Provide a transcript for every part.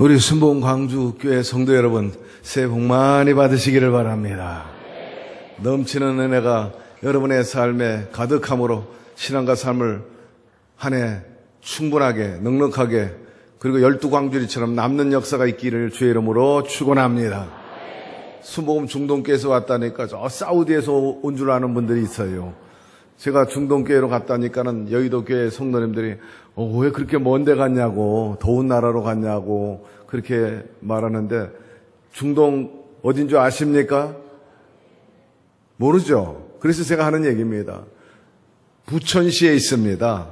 우리 순봉 광주교회 성도 여러분, 새해 복 많이 받으시기를 바랍니다. 넘치는 은혜가 여러분의 삶에 가득함으로 신앙과 삶을 한 해 충분하게 넉넉하게 그리고 12광주리처럼 남는 역사가 있기를 주의 이름으로 축원합니다. 순복음 중동교회에서 왔다니까 저 사우디에서 온 줄 아는 분들이 있어요. 제가 중동교회로 갔다니까는 여의도 교회 성도님들이 왜 그렇게 먼 데 갔냐고, 더운 나라로 갔냐고 그렇게 말하는데, 중동 어딘 줄 아십니까? 모르죠. 그래서 제가 하는 얘기입니다. 부천시에 있습니다.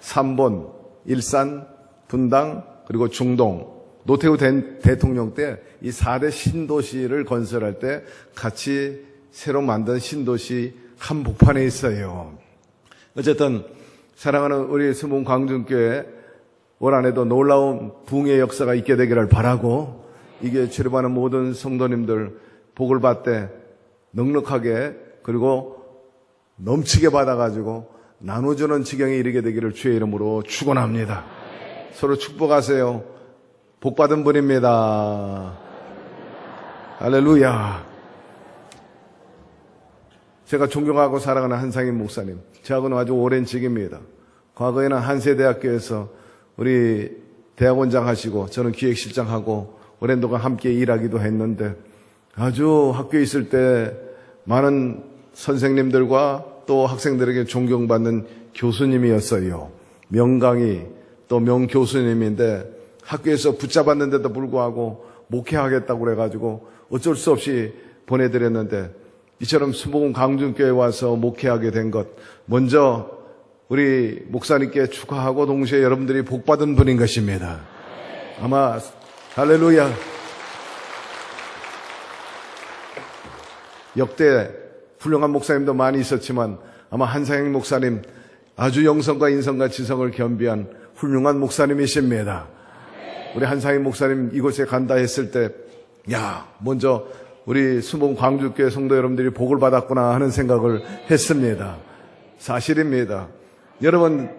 삼본, 일산, 분당, 그리고 중동. 노태우 대통령 때 이 4대 신도시를 건설할 때 같이 새로 만든 신도시 한복판에 있어요. 어쨌든 사랑하는 우리 순봉 광주교회 올 한해도 놀라운 부흥의 역사가 있게 되기를 바라고, 이게 출입하는 모든 성도님들 복을 받되 넉넉하게 그리고 넘치게 받아가지고 나눠주는 지경에 이르게 되기를 주의 이름으로 축원합니다. 서로 축복하세요. 복받은 분입니다. 할렐루야. 제가 존경하고 사랑하는 한상인 목사님, 저하고는 아주 오랜 직입니다. 과거에는 한세대학교에서 우리 대학원장 하시고 저는 기획실장하고 오랜 동안 함께 일하기도 했는데, 아주 학교에 있을 때 많은 선생님들과 또 학생들에게 존경받는 교수님이었어요. 명강의 또 명교수님인데 학교에서 붙잡았는데도 불구하고 목회하겠다고 그래가지고 어쩔 수 없이 보내드렸는데, 이처럼 순복음 강준교회에 와서 목회하게 된 것, 먼저 우리 목사님께 축하하고 동시에 여러분들이 복받은 분인 것입니다. 아마 할렐루야. 역대 훌륭한 목사님도 많이 있었지만 아마 한상영 목사님 아주 영성과 인성과 지성을 겸비한 훌륭한 목사님이십니다. 우리 한상영 목사님 이곳에 간다 했을 때, 먼저 우리 순복음 광주교회 성도 여러분들이 복을 받았구나 하는 생각을 했습니다. 사실입니다. 여러분,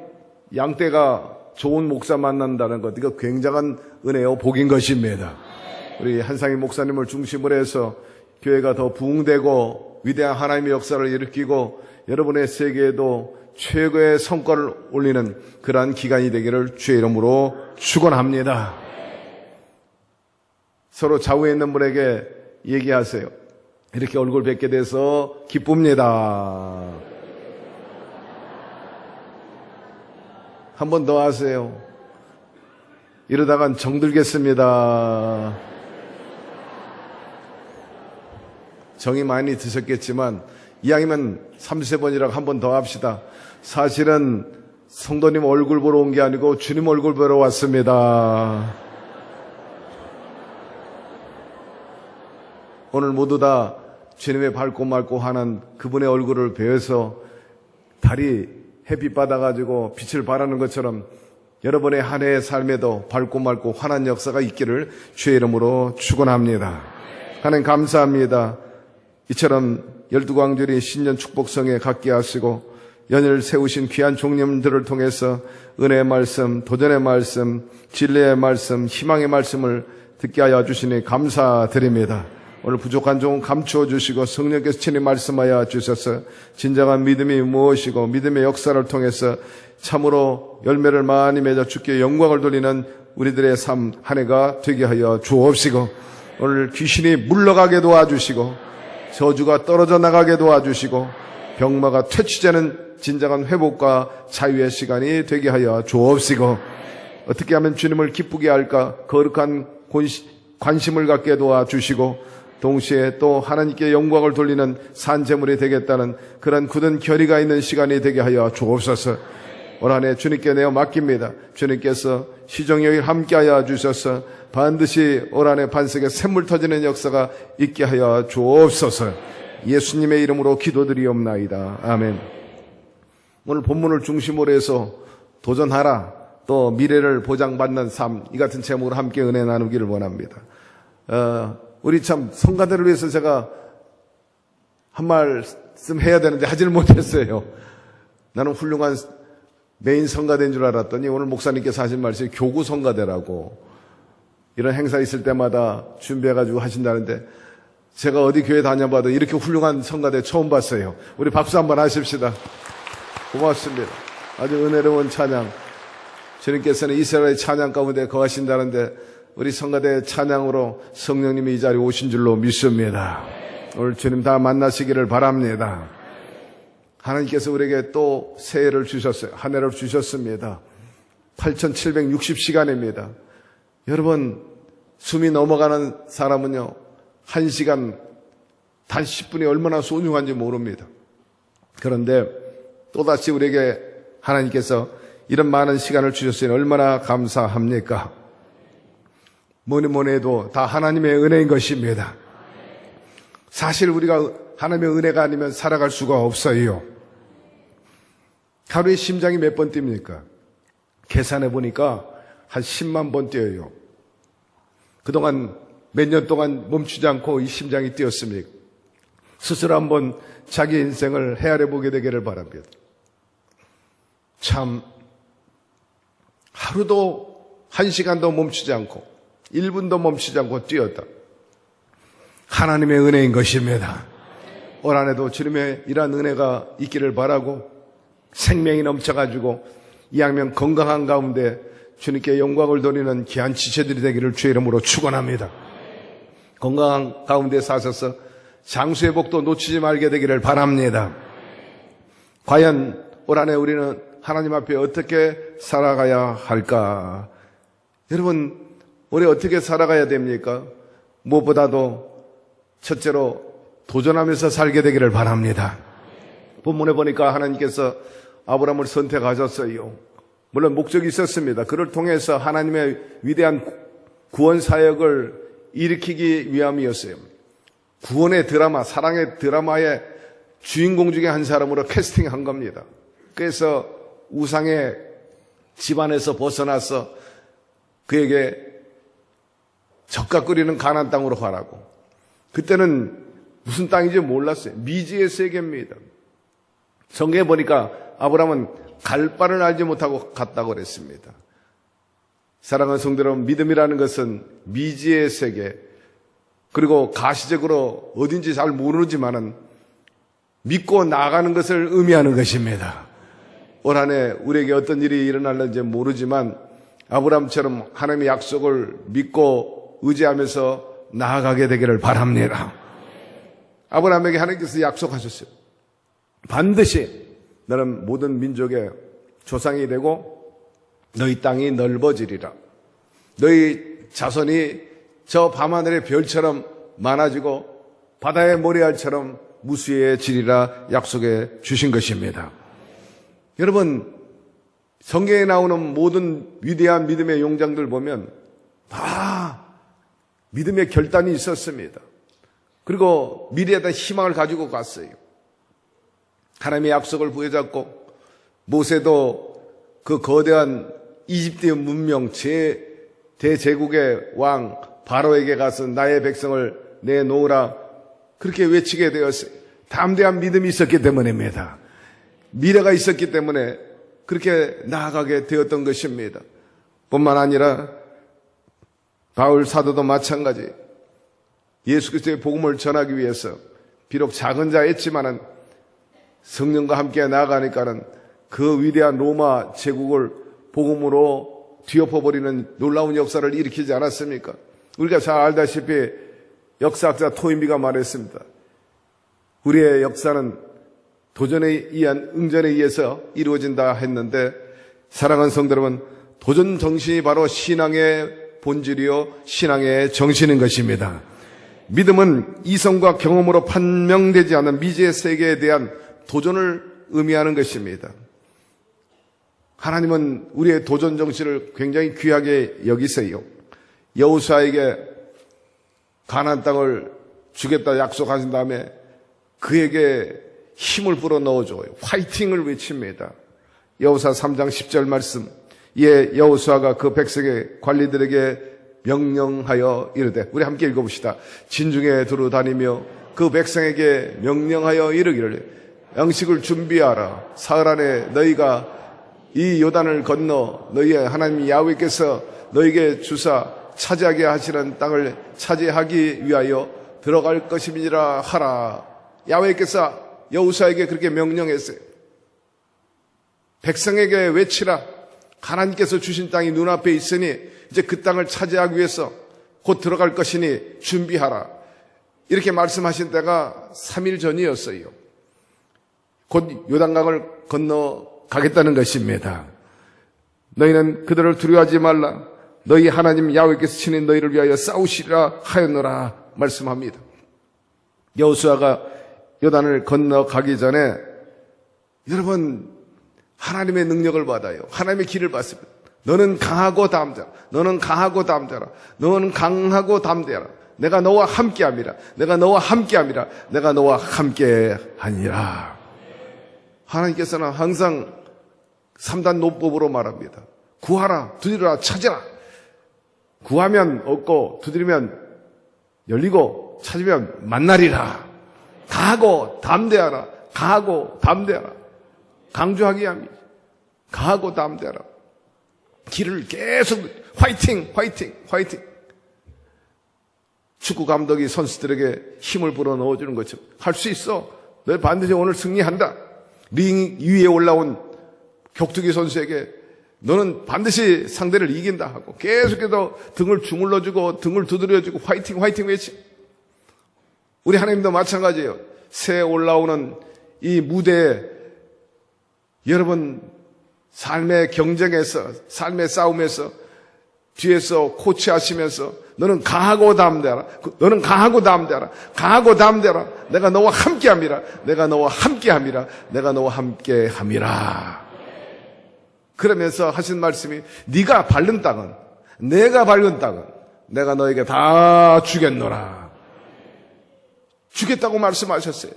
양떼가 좋은 목사 만난다는 것, 이거 굉장한 은혜요 복인 것입니다. 우리 한상희 목사님을 중심으로 해서 교회가 더 부흥되고 위대한 하나님의 역사를 일으키고 여러분의 세계에도 최고의 성과를 올리는 그러한 기간이 되기를 주의 이름으로 축원합니다. 서로 좌우에 있는 분에게 얘기하세요. 이렇게 얼굴 뵙게 돼서 기쁩니다. 한 번 더 하세요. 이러다간 정들겠습니다. 정이 많이 드셨겠지만 이왕이면 3세번이라고 한 번 더 합시다. 사실은 성도님 얼굴 보러 온 게 아니고 주님 얼굴 보러 왔습니다. 오늘 모두 다 주님의 밝고 맑고 환한 그분의 얼굴을 배워서 달이 햇빛 받아가지고 빛을 발하는 것처럼 여러분의 한 해의 삶에도 밝고 맑고 환한 역사가 있기를 주의 이름으로 축원합니다. 하나님 감사합니다. 이처럼 12광주리 신년 축복성에 갖게 하시고 연일 세우신 귀한 종님들을 통해서 은혜의 말씀, 도전의 말씀, 진리의 말씀, 희망의 말씀을 듣게 하여 주시니 감사드립니다. 오늘 부족한 종 감추어 주시고 성령께서 친히 말씀하여 주셔서 진정한 믿음이 무엇이고 믿음의 역사를 통해서 참으로 열매를 많이 맺어 주께 영광을 돌리는 우리들의 삶 한 해가 되게 하여 주옵시고, 오늘 귀신이 물러가게 도와주시고 저주가 떨어져 나가게 도와주시고 병마가 퇴치되는 진정한 회복과 자유의 시간이 되게 하여 주옵시고, 어떻게 하면 주님을 기쁘게 할까 거룩한 관심을 갖게 도와주시고 동시에 또 하나님께 영광을 돌리는 산재물이 되겠다는 그런 굳은 결의가 있는 시간이 되게 하여 주옵소서. 올 한 해 주님께 내어 맡깁니다. 주님께서 시종일관 함께하여 주셔서 반드시 올 한 해 반석에 샘물 터지는 역사가 있게 하여 주옵소서. 예수님의 이름으로 기도드리옵나이다. 아멘. 오늘 본문을 중심으로 해서 도전하라, 또 미래를 보장받는 삶, 이 같은 제목으로 함께 은혜 나누기를 원합니다. 우리 참 성가대를 위해서 제가 한 말씀 해야 되는데 하질 못했어요. 나는 훌륭한 메인 성가대인 줄 알았더니 오늘 목사님께서 하신 말씀이 교구 성가대라고. 이런 행사 있을 때마다 준비해가지고 하신다는데 제가 어디 교회 다녀봐도 이렇게 훌륭한 성가대 처음 봤어요. 우리 박수 한번 하십시다. 고맙습니다. 아주 은혜로운 찬양. 주님께서는 이스라엘의 찬양 가운데 거하신다는데 우리 성가대 찬양으로 성령님이 이 자리에 오신 줄로 믿습니다. 오늘 주님 다 만나시기를 바랍니다. 하나님께서 우리에게 또 새해를 주셨어요. 한 해를 주셨습니다. 8760시간입니다. 여러분, 숨이 넘어가는 사람은요, 1시간, 단 10분이 얼마나 소중한지 모릅니다. 그런데 또다시 우리에게 하나님께서 이런 많은 시간을 주셨으니 얼마나 감사합니까? 뭐니 해도 다 하나님의 은혜인 것입니다. 사실 우리가 하나님의 은혜가 아니면 살아갈 수가 없어요. 하루에 심장이 몇 번 뜁니까? 계산해 보니까 한 10만 번 뛰어요. 그동안 몇 년 동안 멈추지 않고 이 심장이 뛰었습니까? 스스로 한번 자기 인생을 헤아려 보게 되기를 바랍니다. 참 하루도 1시간도 멈추지 않고 1분도 멈추지 않고 뛰었다. 하나님의 은혜인 것입니다. 올 한 해도 주님의 이러한 은혜가 있기를 바라고 생명이 넘쳐가지고 이왕이면 건강한 가운데 주님께 영광을 돌리는 귀한 지체들이 되기를 주의 이름으로 축원합니다. 건강한 가운데 사셔서 장수의 복도 놓치지 말게 되기를 바랍니다. 과연 올 한 해 우리는 하나님 앞에 어떻게 살아가야 할까? 여러분, 올해 어떻게 살아가야 됩니까? 무엇보다도 첫째로 도전하면서 살게 되기를 바랍니다. 본문에 보니까 하나님께서 아브라함을 선택하셨어요. 물론 목적이 있었습니다. 그를 통해서 하나님의 위대한 구원 사역을 일으키기 위함이었어요. 구원의 드라마, 사랑의 드라마의 주인공 중에 한 사람으로 캐스팅한 겁니다. 그래서 우상의 집안에서 벗어나서 그에게 젓가 끓이는 가나안 땅으로 가라고. 그때는 무슨 땅인지 몰랐어요. 미지의 세계입니다. 성경에 보니까 아브라함은 갈 바를 알지 못하고 갔다고 그랬습니다. 사랑하는 성도 여러분, 믿음이라는 것은 미지의 세계, 그리고 가시적으로 어딘지 잘 모르지만은 믿고 나아가는 것을 의미하는 것입니다. 올 한 해 우리에게 어떤 일이 일어날는지 모르지만 아브라함처럼 하나님의 약속을 믿고 의지하면서 나아가게 되기를 바랍니다. 아브라함에게 하나님께서 약속하셨어요. 반드시 너는 모든 민족의 조상이 되고 너희 땅이 넓어지리라. 너희 자손이 저 밤하늘의 별처럼 많아지고 바다의 모래알처럼 무수해지리라 약속해 주신 것입니다. 여러분, 성경에 나오는 모든 위대한 믿음의 용장들 보면 다 믿음의 결단이 있었습니다. 그리고 미래에 대한 희망을 가지고 갔어요. 하나님의 약속을 부여잡고 모세도 그 거대한 이집트의 문명 대제국의 왕 바로에게 가서 나의 백성을 내놓으라 그렇게 외치게 되었어요. 담대한 믿음이 있었기 때문입니다. 미래가 있었기 때문에 그렇게 나아가게 되었던 것입니다. 뿐만 아니라 바울 사도도 마찬가지. 예수 그리스도의 복음을 전하기 위해서 비록 작은 자였지만은 성령과 함께 나아가니까는 그 위대한 로마 제국을 복음으로 뒤엎어버리는 놀라운 역사를 일으키지 않았습니까? 우리가 잘 알다시피 역사학자 토인비가 말했습니다. 우리의 역사는 도전에 의한 응전에 의해서 이루어진다 했는데, 사랑하는 성도 여러분, 도전 정신이 바로 신앙의 본질이요 신앙의 정신인 것입니다. 믿음은 이성과 경험으로 판명되지 않는 미지의 세계에 대한 도전을 의미하는 것입니다. 하나님은 우리의 도전 정신을 굉장히 귀하게 여기세요. 여호수아에게 가나안 땅을 주겠다 약속하신 다음에 그에게 힘을 불어넣어줘요. 화이팅을 외칩니다. 여호수아 3장 10절 말씀. 이에 여호수아가 그 백성의 관리들에게 명령하여 이르되, 우리 함께 읽어봅시다. 진중에 두루 다니며 그 백성에게 명령하여 이르기를 양식을 준비하라. 사흘 안에 너희가 이 요단을 건너 너희의 하나님 야훼께서 너희에게 주사 차지하게 하시는 땅을 차지하기 위하여 들어갈 것임이라 하라. 야훼께서 여호수아에게 그렇게 명령했어요. 백성에게 외치라. 하나님께서 주신 땅이 눈앞에 있으니 이제 그 땅을 차지하기 위해서 곧 들어갈 것이니 준비하라. 이렇게 말씀하신 때가 3일 전이었어요. 곧 요단강을 건너가겠다는 것입니다. 너희는 그들을 두려워하지 말라. 너희 하나님 야훼께서 친히 너희를 위하여 싸우시리라 하였노라 말씀합니다. 여호수아가 요단을 건너가기 전에 여러분 하나님의 능력을 받아요. 하나님의 길을 받습니다. 너는 강하고 담대라. 너는 강하고 담대라. 너는 강하고 담대라. 내가 너와 함께함이라. 내가 너와 함께함이라. 내가 너와 함께하니라. 하나님께서는 항상 3단 노법으로 말합니다. 구하라, 두드리라, 찾으라. 구하면 얻고 두드리면 열리고 찾으면 만나리라. 강하고 담대하라. 강하고 담대하라. 강조하기 합니다. 강하고 담대하라. 길을 계속 화이팅, 화이팅, 화이팅. 축구 감독이 선수들에게 힘을 불어넣어주는 것처럼 할 수 있어. 너 반드시 오늘 승리한다. 링 위에 올라온 격투기 선수에게 너는 반드시 상대를 이긴다 하고 계속해서 등을 주물러주고 등을 두드려주고 화이팅, 화이팅 외치. 우리 하나님도 마찬가지예요. 새에 올라오는 이 무대에 여러분 삶의 경쟁에서 삶의 싸움에서 뒤에서 코치하시면서 너는 강하고 담대하라. 너는 강하고 담대하라. 강하고 담대하라. 내가 너와 함께함이라. 내가 너와 함께함이라. 내가 너와 함께함이라. 그러면서 하신 말씀이 네가 밟는 땅은 내가 밟은 땅은 내가 너에게 다 주겠노라. 주겠다고 말씀하셨어요.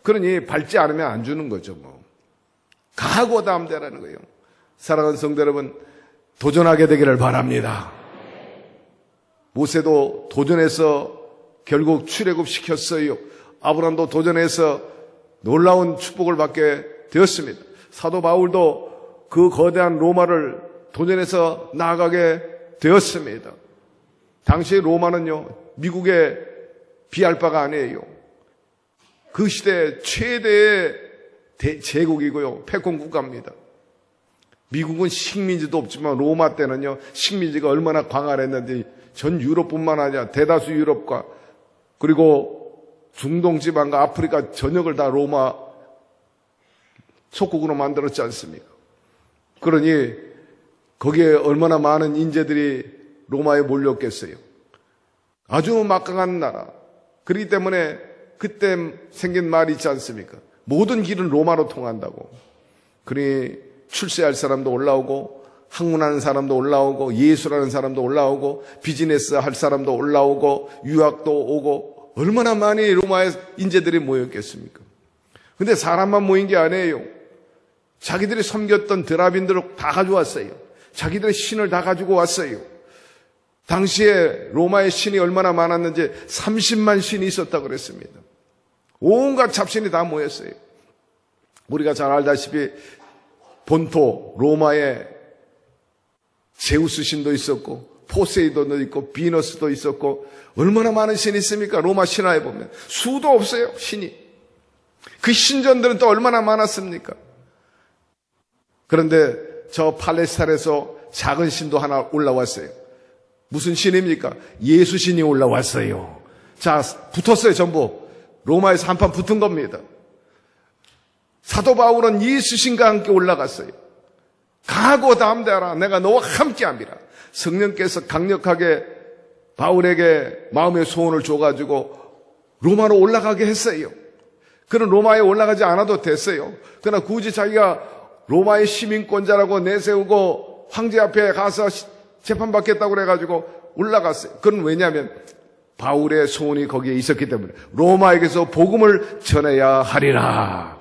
그러니 밟지 않으면 안 주는 거죠. 뭐. 강하고 담대라는 거예요. 사랑하는 성도 여러분, 도전하게 되기를 바랍니다. 모세도 도전해서 결국 출애굽시켰어요. 아브라함도 도전해서 놀라운 축복을 받게 되었습니다. 사도 바울도 그 거대한 로마를 도전해서 나아가게 되었습니다. 당시 로마는요, 미국의 비할 바가 아니에요. 그 시대 최대의 제국이고요, 패권 국가입니다. 미국은 식민지도 없지만 로마 때는요, 식민지가 얼마나 광활했는지 전 유럽뿐만 아니라 대다수 유럽과 그리고 중동 지방과 아프리카 전역을 다 로마 속국으로 만들었지 않습니까? 그러니 거기에 얼마나 많은 인재들이 로마에 몰렸겠어요. 아주 막강한 나라. 그렇기 때문에 그때 생긴 말이 있지 않습니까? 모든 길은 로마로 통한다고. 그러니 출세할 사람도 올라오고 학문하는 사람도 올라오고 예술하는 사람도 올라오고 비즈니스 할 사람도 올라오고 유학도 오고 얼마나 많이 로마에 인재들이 모였겠습니까? 근데 사람만 모인 게 아니에요. 자기들이 섬겼던 드라빈들을 다 가져왔어요. 자기들의 신을 다 가지고 왔어요. 당시에 로마의 신이 얼마나 많았는지 30만 신이 있었다고 그랬습니다. 온갖 잡신이 다 모였어요. 우리가 잘 알다시피 본토 로마에 제우스 신도 있었고 포세이돈도 있고 비너스도 있었고 얼마나 많은 신이 있습니까? 로마 신화에 보면 수도 없어요. 신이. 그 신전들은 또 얼마나 많았습니까? 그런데 저 팔레스타인에서 작은 신도 하나 올라왔어요. 무슨 신입니까? 예수 신이 올라왔어요. 자, 붙었어요. 전부. 로마에서 한판 붙은 겁니다. 사도 바울은 예수 신과 함께 올라갔어요. 강하고 담대하라. 내가 너와 함께함이라. 성령께서 강력하게 바울에게 마음의 소원을 줘가지고 로마로 올라가게 했어요. 그는 로마에 올라가지 않아도 됐어요. 그러나 굳이 자기가 로마의 시민권자라고 내세우고 황제 앞에 가서 재판받겠다고 그래가지고 올라갔어요. 그건 왜냐하면 바울의 소원이 거기에 있었기 때문에 로마에게서 복음을 전해야 하리라.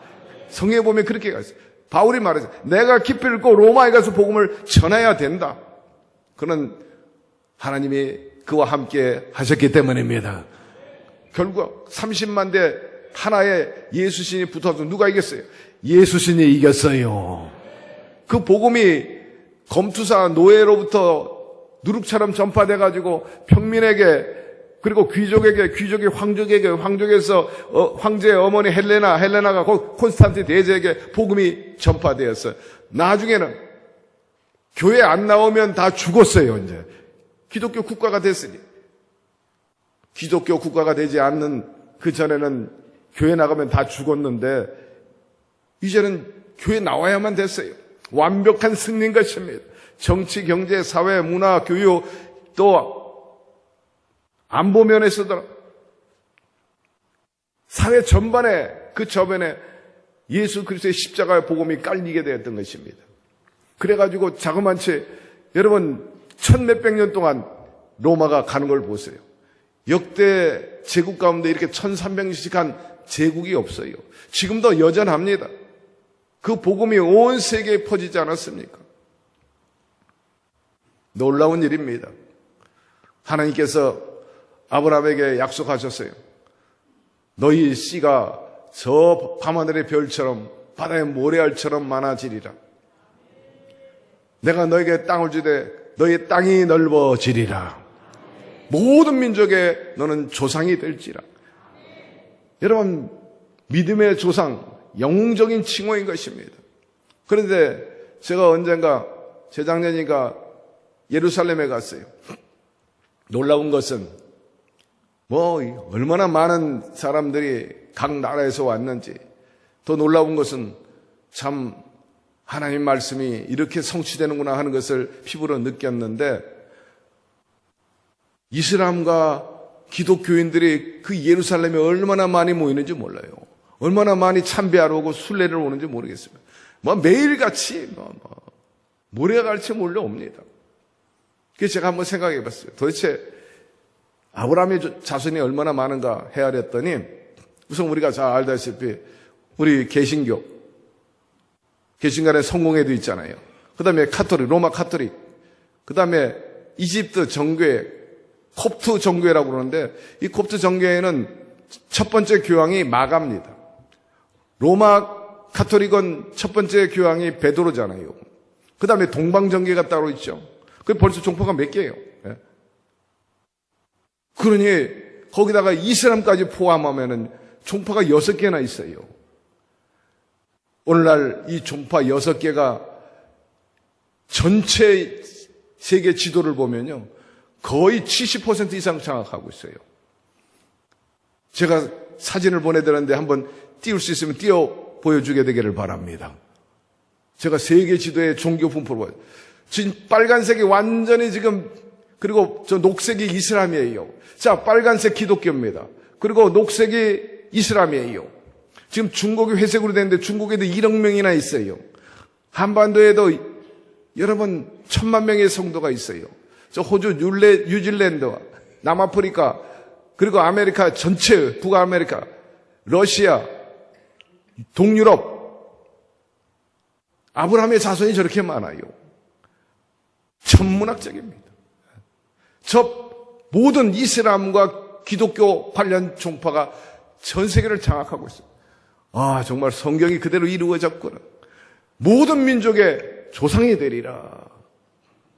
성경에 보면 그렇게 가있어요. 바울이 말했어요. 내가 기필 고 로마에 가서 복음을 전해야 된다. 그는 하나님이 그와 함께 하셨기 때문입니다. 결국 30만 대 하나의 예수신이 붙어서 누가 이겼어요? 예수신이 이겼어요. 그 복음이 검투사 노예로부터 누룩처럼 전파돼가지고 평민에게, 그리고 귀족에게, 귀족이 황족에게, 황족에서 황제의 어머니 헬레나가 콘스탄틴 대제에게 복음이 전파되었어요. 나중에는 교회 안 나오면 다 죽었어요. 이제 기독교 국가가 됐으니. 기독교 국가가 되지 않는 그 전에는 교회 나가면 다 죽었는데 이제는 교회 나와야만 됐어요. 완벽한 승리인 것입니다. 정치, 경제, 사회, 문화, 교육, 또 안보 면에서도 사회 전반에, 그 저변에 예수 그리스도의 십자가의 복음이 깔리게 되었던 것입니다. 그래가지고 자그마치 여러분 1000몇백 년 동안 로마가 가는 걸 보세요. 역대 제국 가운데 이렇게 1300년씩 한 제국이 없어요. 지금도 여전합니다. 그 복음이 온 세계에 퍼지지 않았습니까? 놀라운 일입니다. 하나님께서 아브라함에게 약속하셨어요. 너희 씨가 저 밤하늘의 별처럼 바다의 모래알처럼 많아지리라. 내가 너에게 땅을 주되 너희 땅이 넓어지리라. 모든 민족의 너는 조상이 될지라. 여러분, 믿음의 조상, 영웅적인 칭호인 것입니다. 그런데 제가 언젠가 재작년인가 예루살렘에 갔어요. 놀라운 것은 얼마나 많은 사람들이 각 나라에서 왔는지, 더 놀라운 것은 참 하나님 말씀이 이렇게 성취되는구나 하는 것을 피부로 느꼈는데, 이슬람과 기독교인들이 그 예루살렘에 얼마나 많이 모이는지 몰라요. 얼마나 많이 참배하러 오고 순례를 오는지 모르겠습니다. 매일같이 모래같이 몰려옵니다. 그래서 제가 한번 생각해 봤어요. 도대체 아브라함의 자손이 얼마나 많은가 헤아렸더니, 우선 우리가 잘 알다시피 우리 개신교 안에 성공회도 있잖아요. 그 다음에 카톨릭, 로마 카톨릭, 그 다음에 이집트 정교회, 콥트 정교회라고 그러는데, 이 콥트 정교회는 첫 번째 교황이 마가입니다. 로마 카톨릭은 첫 번째 교황이 베드로잖아요. 그 다음에 동방정교회가 따로 있죠. 그게 벌써 종파가 몇 개예요. 그러니 거기다가 이슬람까지 포함하면은 종파가 6개나 있어요. 오늘날 이 종파 6개가 전체 세계 지도를 보면요, 거의 70% 이상 장악하고 있어요. 제가 사진을 보내드렸는데 한번 띄울 수 있으면 띄워 보여주게 되기를 바랍니다. 제가 세계 지도의 종교 분포를 봐요. 지금 빨간색이 완전히 지금, 그리고 저 녹색이 이슬람이에요. 자, 빨간색 기독교입니다. 그리고 녹색이 이슬람이에요. 지금 중국이 회색으로 되는데 중국에도 1억 명이나 있어요. 한반도에도 여러분 1000만 명의 성도가 있어요. 저 호주, 뉴질랜드와 남아프리카, 그리고 아메리카 전체, 북아메리카, 러시아, 동유럽, 아브라함의 자손이 저렇게 많아요. 천문학적입니다. 저 모든 이슬람과 기독교 관련 종파가 전 세계를 장악하고 있어요. 아, 정말 성경이 그대로 이루어졌구나. 모든 민족의 조상이 되리라.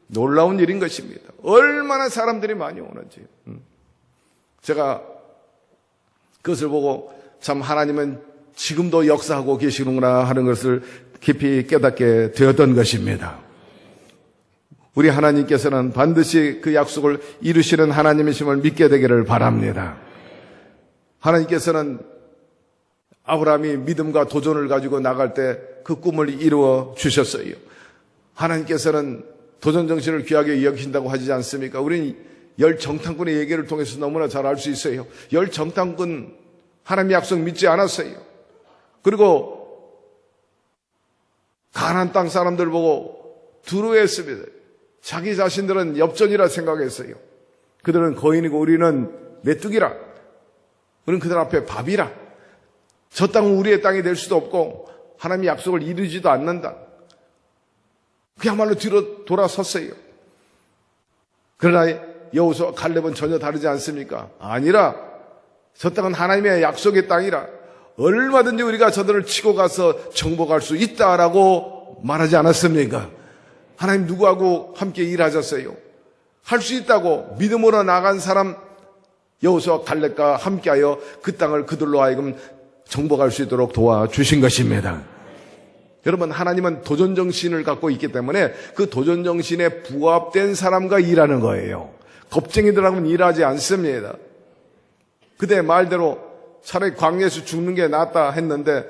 놀라운 일인 것입니다. 얼마나 사람들이 많이 오는지. 제가 그것을 보고 참 하나님은 지금도 역사하고 계시는구나 하는 것을 깊이 깨닫게 되었던 것입니다. 우리 하나님께서는 반드시 그 약속을 이루시는 하나님이심을 믿게 되기를 바랍니다. 하나님께서는 아브라함이 믿음과 도전을 가지고 나갈 때 그 꿈을 이루어 주셨어요. 하나님께서는 도전 정신을 귀하게 여기신다고 하지 않습니까? 우리는 열 정탐꾼의 얘기를 통해서 너무나 잘 알 수 있어요. 열 정탐꾼 하나님의 약속 믿지 않았어요. 그리고 가나안 땅 사람들 보고 두려워했습니다. 자기 자신들은 엽전이라 생각했어요. 그들은 거인이고 우리는 메뚜기라. 우리는 그들 앞에 밥이라. 저 땅은 우리의 땅이 될 수도 없고 하나님의 약속을 이루지도 않는다. 그야말로 뒤로 돌아섰어요. 그러나 여호수아 갈렙은 전혀 다르지 않습니까? 아니라 저 땅은 하나님의 약속의 땅이라 얼마든지 우리가 저들을 치고 가서 정복할 수 있다라고 말하지 않았습니까? 하나님 누구하고 함께 일하셨어요? 할 수 있다고 믿음으로 나간 사람 여호수아 갈렙과 함께하여 그 땅을 그들로 하여금 정복할 수 있도록 도와주신 것입니다. 여러분, 하나님은 도전정신을 갖고 있기 때문에 그 도전정신에 부합된 사람과 일하는 거예요. 겁쟁이들하고는 일하지 않습니다. 그대 말대로 차라리 광야에서 죽는 게 낫다 했는데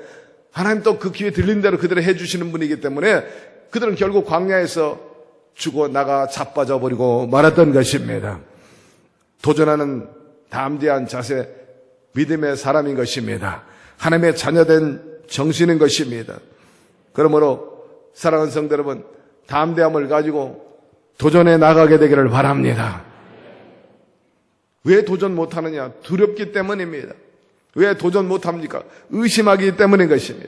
하나님 또 그 기회 들린 대로 그들을 해주시는 분이기 때문에 그들은 결국 광야에서 죽어 나가 자빠져 버리고 말았던 것입니다. 도전하는 담대한 자세, 믿음의 사람인 것입니다. 하나님의 자녀된 정신인 것입니다. 그러므로 사랑하는 성도 여러분, 담대함을 가지고 도전해 나가게 되기를 바랍니다. 왜 도전 못하느냐? 두렵기 때문입니다. 왜 도전 못합니까? 의심하기 때문인 것입니다.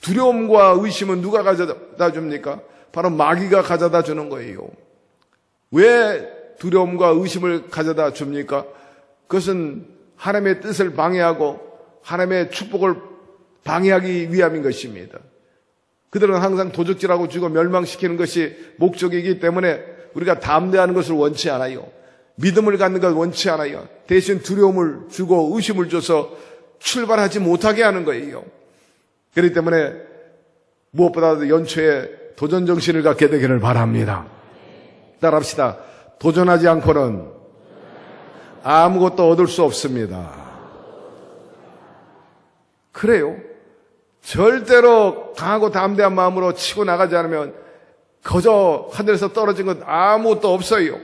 두려움과 의심은 누가 가져다 줍니까? 바로 마귀가 가져다 주는 거예요. 왜 두려움과 의심을 가져다 줍니까? 그것은 하나님의 뜻을 방해하고 하나님의 축복을 방해하기 위함인 것입니다. 그들은 항상 도적질하고 죽어 멸망시키는 것이 목적이기 때문에 우리가 담대하는 것을 원치 않아요. 믿음을 갖는 것을 원치 않아요. 대신 두려움을 주고 의심을 줘서 출발하지 못하게 하는 거예요. 그렇기 때문에 무엇보다도 연초에 도전정신을 갖게 되기를 바랍니다. 따라합시다. 도전하지 않고는 아무것도 얻을 수 없습니다. 그래요. 절대로 강하고 담대한 마음으로 치고 나가지 않으면 거저 하늘에서 떨어진 건 아무것도 없어요.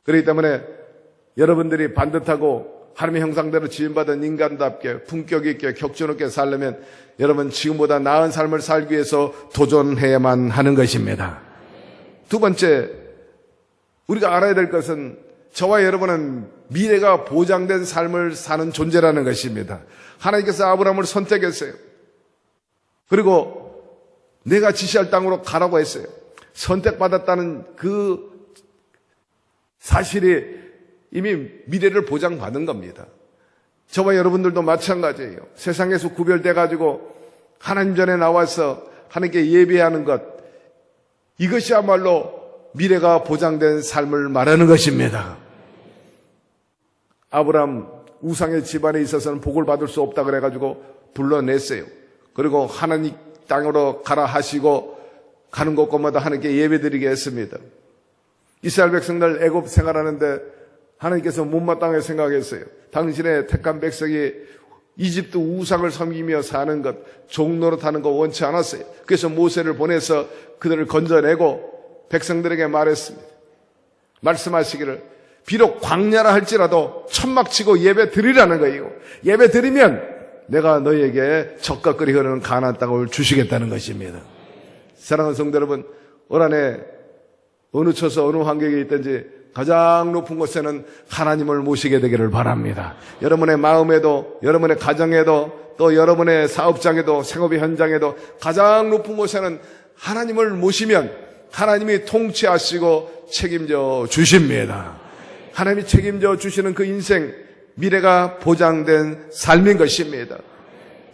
그렇기 때문에 여러분들이 반듯하고 하나님의 형상대로 지음받은 인간답게 품격 있게 격전 있게 살려면 여러분 지금보다 나은 삶을 살기 위해서 도전해야만 하는 것입니다. 두 번째, 우리가 알아야 될 것은 저와 여러분은 미래가 보장된 삶을 사는 존재라는 것입니다. 하나님께서 아브라함을 선택했어요. 그리고 내가 지시할 땅으로 가라고 했어요. 선택받았다는 그 사실이 이미 미래를 보장받은 겁니다. 저와 여러분들도 마찬가지예요. 세상에서 구별돼 가지고 하나님 전에 나와서 하나님께 예배하는 것, 이것이야말로 미래가 보장된 삶을 말하는 것입니다. 아브라함 우상의 집안에 있어서는 복을 받을 수 없다 그래가지고 불러냈어요. 그리고 하나님 땅으로 가라 하시고 가는 곳곳마다 하나님께 예배드리게 했습니다. 이스라엘 백성들 애굽 생활하는데 하나님께서 못마땅하게 생각했어요. 당신의 택한 백성이 이집트 우상을 섬기며 사는 것, 종노릇하는 거 원치 않았어요. 그래서 모세를 보내서 그들을 건져내고 백성들에게 말했습니다. 말씀하시기를 비록 광야라 할지라도 천막 치고 예배 드리라는 거예요. 예배 드리면 내가 너희에게 적과 끓이 흐르는 가나안 땅을 주시겠다는 것입니다. 사랑하는 성도 여러분, 올 한해 어느 처서 어느 환경에 있든지 가장 높은 곳에는 하나님을 모시게 되기를 바랍니다. 여러분의 마음에도, 여러분의 가정에도, 또 여러분의 사업장에도, 생업의 현장에도 가장 높은 곳에는 하나님을 모시면 하나님이 통치하시고 책임져 주십니다. 하나님이 책임져 주시는 그 인생, 미래가 보장된 삶인 것입니다.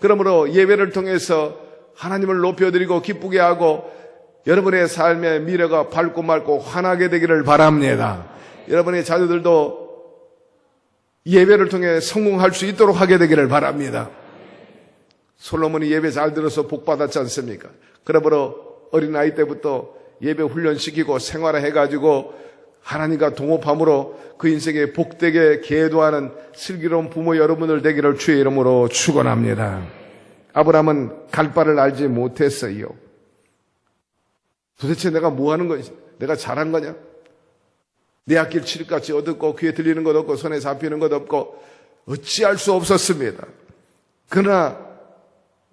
그러므로 예배를 통해서 하나님을 높여드리고 기쁘게 하고 여러분의 삶의 미래가 밝고 맑고 환하게 되기를 바랍니다. 여러분의 자녀들도 예배를 통해 성공할 수 있도록 하게 되기를 바랍니다. 솔로몬이 예배 잘 들어서 복 받았지 않습니까? 그러므로 어린아이 때부터 예배 훈련시키고 생활해가지고 하나님과 동업함으로 그 인생에 복되게 계도하는 슬기로운 부모 여러분들 되기를 주의 이름으로 축원합니다. 아브라함은 갈 바를 알지 못했어요. 도대체 내가 뭐 하는 거지? 내가 잘한 거냐? 내 앞길 칠흑같이 어둡고 귀에 들리는 것 없고 손에 잡히는 것 없고 어찌할 수 없었습니다. 그러나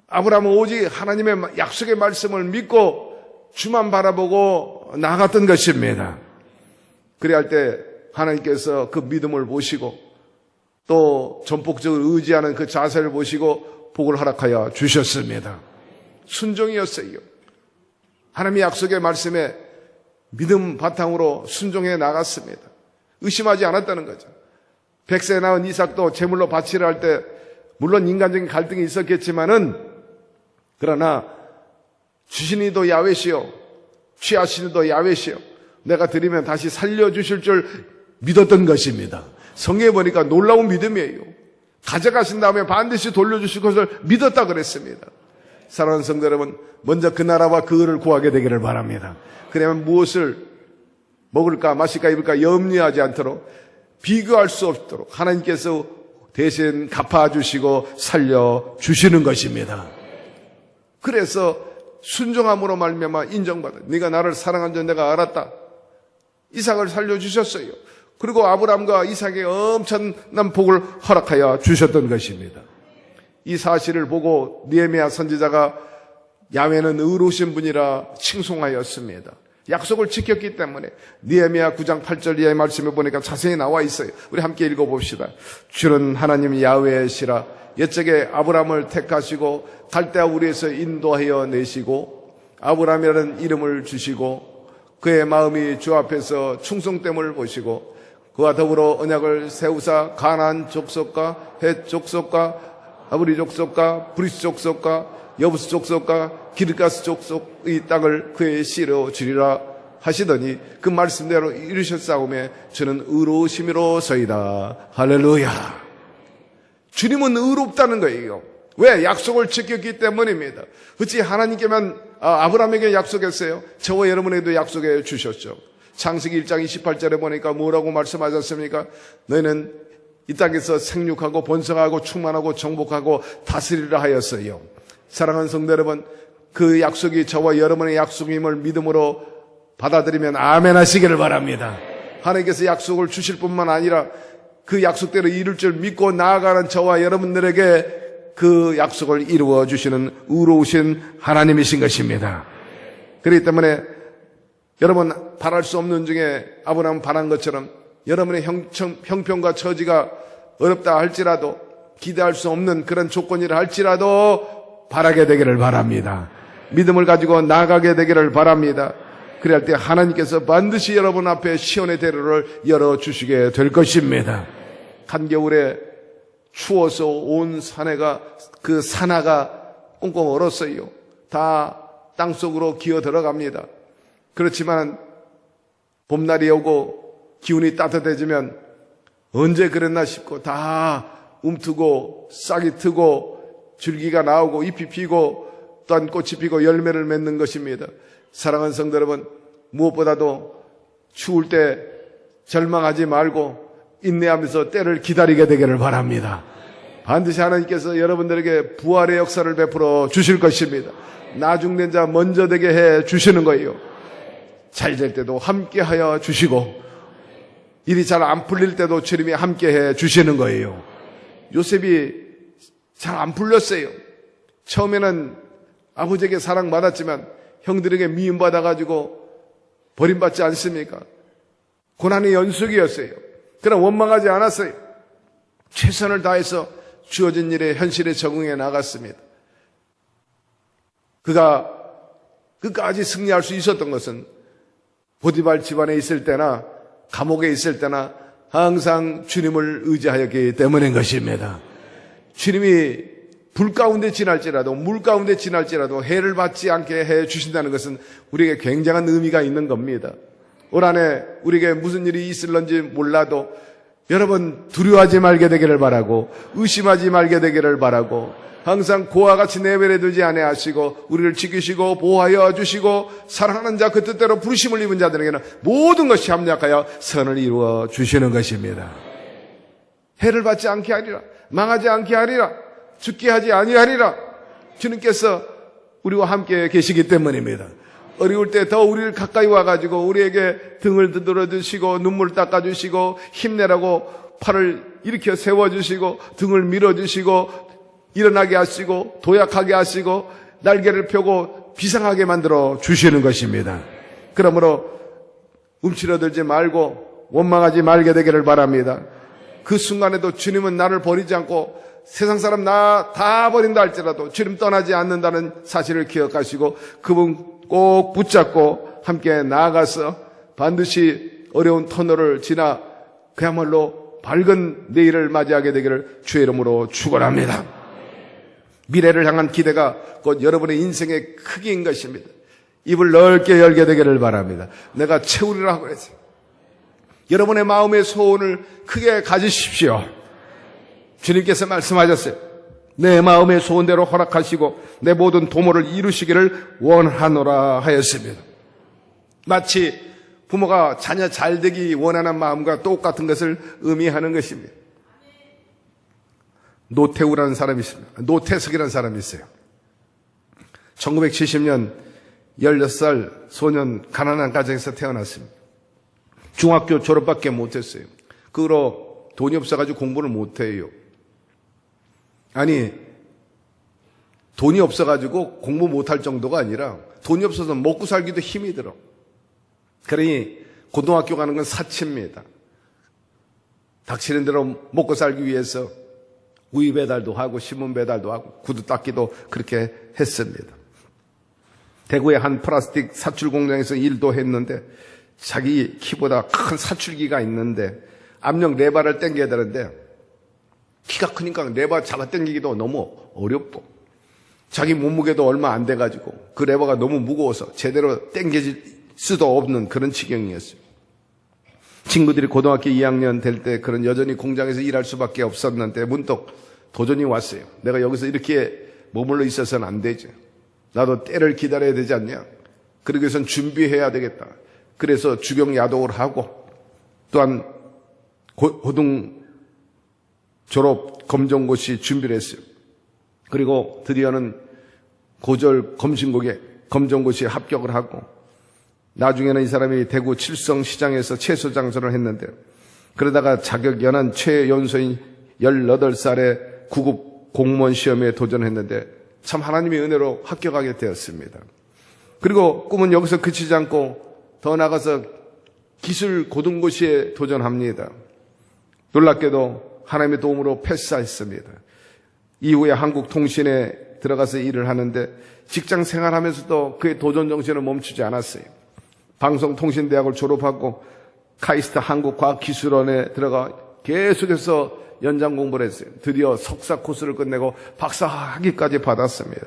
아브라함은 오직 하나님의 약속의 말씀을 믿고 주만 바라보고 나아갔던 것입니다. 그래야 할 때 하나님께서 그 믿음을 보시고 또 전폭적으로 의지하는 그 자세를 보시고 복을 허락하여 주셨습니다. 순종이었어요. 하나님의 약속의 말씀에 믿음 바탕으로 순종해 나갔습니다. 의심하지 않았다는 거죠. 100세 낳은 이삭도 제물로 바치려 할 때 물론 인간적인 갈등이 있었겠지만은 그러나 주신이도 야훼시요 취하시니도 야훼시요 내가 드리면 다시 살려주실 줄 믿었던 것입니다. 성경에 보니까 놀라운 믿음이에요. 가져가신 다음에 반드시 돌려주실 것을 믿었다 그랬습니다. 사랑하는 성도 여러분, 먼저 그 나라와 그 의를 구하게 되기를 바랍니다. 그러면 무엇을 먹을까 마실까 입을까 염려하지 않도록, 비교할 수 없도록 하나님께서 대신 갚아주시고 살려주시는 것입니다. 그래서 순종함으로 말미암아 인정받아. 네가 나를 사랑한 줄 내가 알았다. 이삭을 살려주셨어요. 그리고 아브라함과 이삭에게 엄청난 복을 허락하여 주셨던 것입니다. 이 사실을 보고 느헤미야 선지자가 야훼는 의로우신 분이라 칭송하였습니다. 약속을 지켰기 때문에 느헤미야 9장 8절 이하의 말씀에 보니까 자세히 나와 있어요. 우리 함께 읽어봅시다. 주는 하나님 야훼시라. 옛적에 아브라함을 택하시고 갈대아 우리에서 인도하여 내시고 아브라함이라는 이름을 주시고 그의 마음이 주 앞에서 충성됨을 보시고 그와 더불어 언약을 세우사 가나안 족속과 헷 족속과 아브리 족속과 브리스 족속과 여부스 족속과 기르가스 족속의 땅을 그의 씨로 주리라 하시더니 그 말씀대로 이루셨사오매 저는 의로우심이로서이다. 할렐루야. 주님은 의롭다는 거예요. 왜? 약속을 지켰기 때문입니다. 어찌 하나님께만 아브라함에게 약속했어요? 저와 여러분에게도 약속해 주셨죠. 창세기 1장 28절에 보니까 뭐라고 말씀하셨습니까? 너희는 이 땅에서 생육하고 번성하고 충만하고 정복하고 다스리라 하였어요. 사랑하는 성도 여러분, 그 약속이 저와 여러분의 약속임을 믿음으로 받아들이면 아멘 하시기를 바랍니다. 하나님께서 약속을 주실 뿐만 아니라 그 약속대로 이룰 줄 믿고 나아가는 저와 여러분들에게 그 약속을 이루어 주시는 의로우신 하나님이신 것입니다. 그렇기 때문에 여러분 바랄 수 없는 중에 아브라함 바란 것처럼 여러분의 형편과 처지가 어렵다 할지라도 기대할 수 없는 그런 조건이라 할지라도 바라게 되기를 바랍니다. 믿음을 가지고 나아가게 되기를 바랍니다. 그럴 때 하나님께서 반드시 여러분 앞에 시온의 대로를 열어주시게 될 것입니다. 한겨울에 추워서 온 산해가 그 산하가 꽁꽁 얼었어요. 다 땅속으로 기어 들어갑니다. 그렇지만 봄날이 오고 기운이 따뜻해지면 언제 그랬나 싶고 다 움트고 싹이 트고 줄기가 나오고 잎이 피고 또한 꽃이 피고 열매를 맺는 것입니다. 사랑하는 성도 여러분, 무엇보다도 추울 때 절망하지 말고 인내하면서 때를 기다리게 되기를 바랍니다. 반드시 하나님께서 여러분들에게 부활의 역사를 베풀어 주실 것입니다. 나중된 자 먼저 되게 해 주시는 거예요. 잘 될 때도 함께하여 주시고 일이 잘 안 풀릴 때도 주님이 함께해 주시는 거예요. 요셉이 잘 안 풀렸어요. 처음에는 아버지에게 사랑받았지만 형들에게 미움받아가지고 버림받지 않습니까? 고난의 연속이었어요. 그러나 원망하지 않았어요. 최선을 다해서 주어진 일에 현실에 적응해 나갔습니다. 그가 끝까지 승리할 수 있었던 것은 보디발 집안에 있을 때나 감옥에 있을 때나 항상 주님을 의지하였기 때문인 것입니다. 주님이 불 가운데 지날지라도 물 가운데 지날지라도 해를 받지 않게 해 주신다는 것은 우리에게 굉장한 의미가 있는 겁니다. 올 한해 우리에게 무슨 일이 있을런지 몰라도 여러분 두려워하지 말게 되기를 바라고 의심하지 말게 되기를 바라고 항상 고와 같이 내버려두지 아니하시고 우리를 지키시고 보호하여 주시고 사랑하는 자 그 뜻대로 부르심을 입은 자들에게는 모든 것이 합력하여 선을 이루어 주시는 것입니다. 해를 받지 않게 하리라. 망하지 않게 하리라. 죽게 하지 아니하리라. 주님께서 우리와 함께 계시기 때문입니다. 어려울 때 더 우리를 가까이 와가지고 우리에게 등을 두드려 주시고 눈물 닦아주시고 힘내라고 팔을 일으켜 세워주시고 등을 밀어주시고 일어나게 하시고 도약하게 하시고 날개를 펴고 비상하게 만들어 주시는 것입니다. 그러므로 움츠러들지 말고 원망하지 말게 되기를 바랍니다. 그 순간에도 주님은 나를 버리지 않고 세상 사람 나 다 버린다 할지라도 주님 떠나지 않는다는 사실을 기억하시고 그분 꼭 붙잡고 함께 나아가서 반드시 어려운 터널을 지나 그야말로 밝은 내일을 맞이하게 되기를 주의 이름으로 축원합니다. 미래를 향한 기대가 곧 여러분의 인생의 크기인 것입니다. 입을 넓게 열게 되기를 바랍니다. 내가 채우리라고 그랬어요. 여러분의 마음의 소원을 크게 가지십시오. 주님께서 말씀하셨어요. 내 마음의 소원대로 허락하시고 내 모든 도모를 이루시기를 원하노라 하였습니다. 마치 부모가 자녀 잘 되기 원하는 마음과 똑같은 것을 의미하는 것입니다. 노태우라는 사람이 있습니다. 노태석이라는 사람이 있어요. 1970년 16살 소년 가난한 가정에서 태어났습니다. 중학교 졸업밖에 못했어요. 그거로 돈이 없어가지고 공부를 못해요. 아니, 돈이 없어가지고 공부 못할 정도가 아니라 돈이 없어서 먹고 살기도 힘이 들어. 그러니 고등학교 가는 건 사치입니다. 닥치는 대로 먹고 살기 위해서 우유 배달도 하고 신문 배달도 하고 구두 닦기도 그렇게 했습니다. 대구의 한 플라스틱 사출 공장에서 일도 했는데 자기 키보다 큰 사출기가 있는데 압력 레바를 당겨야 되는데 키가 크니까 레바 잡아 당기기도 너무 어렵고 자기 몸무게도 얼마 안 돼가지고 그 레버가 너무 무거워서 제대로 당겨질 수도 없는 그런 지경이었어요. 친구들이 고등학교 2학년 될 때 그런 여전히 공장에서 일할 수밖에 없었는데 문득 도전이 왔어요. 내가 여기서 이렇게 머물러 있어서는 안 되죠. 나도 때를 기다려야 되지 않냐. 그러기 위해서는 준비해야 되겠다. 그래서 주경야독을 하고 또한 고등 졸업 검정고시 준비를 했어요. 그리고 드디어는 고졸 검정고시에 합격을 하고 나중에는 이 사람이 대구 칠성시장에서 채소 장사를 했는데 그러다가 자격 연한 최연소인 18살에 구급 공무원 시험에 도전했는데 참 하나님의 은혜로 합격하게 되었습니다. 그리고 꿈은 여기서 그치지 않고 더 나가서 기술 고등고시에 도전합니다. 놀랍게도 하나님의 도움으로 패스했습니다. 이후에 한국통신에 들어가서 일을 하는데 직장 생활하면서도 그의 도전 정신을 멈추지 않았어요. 방송통신대학을 졸업하고 카이스트 한국과학기술원에 들어가 계속해서 연장 공부를 했어요. 드디어 석사 코스를 끝내고 박사 학위까지 받았습니다.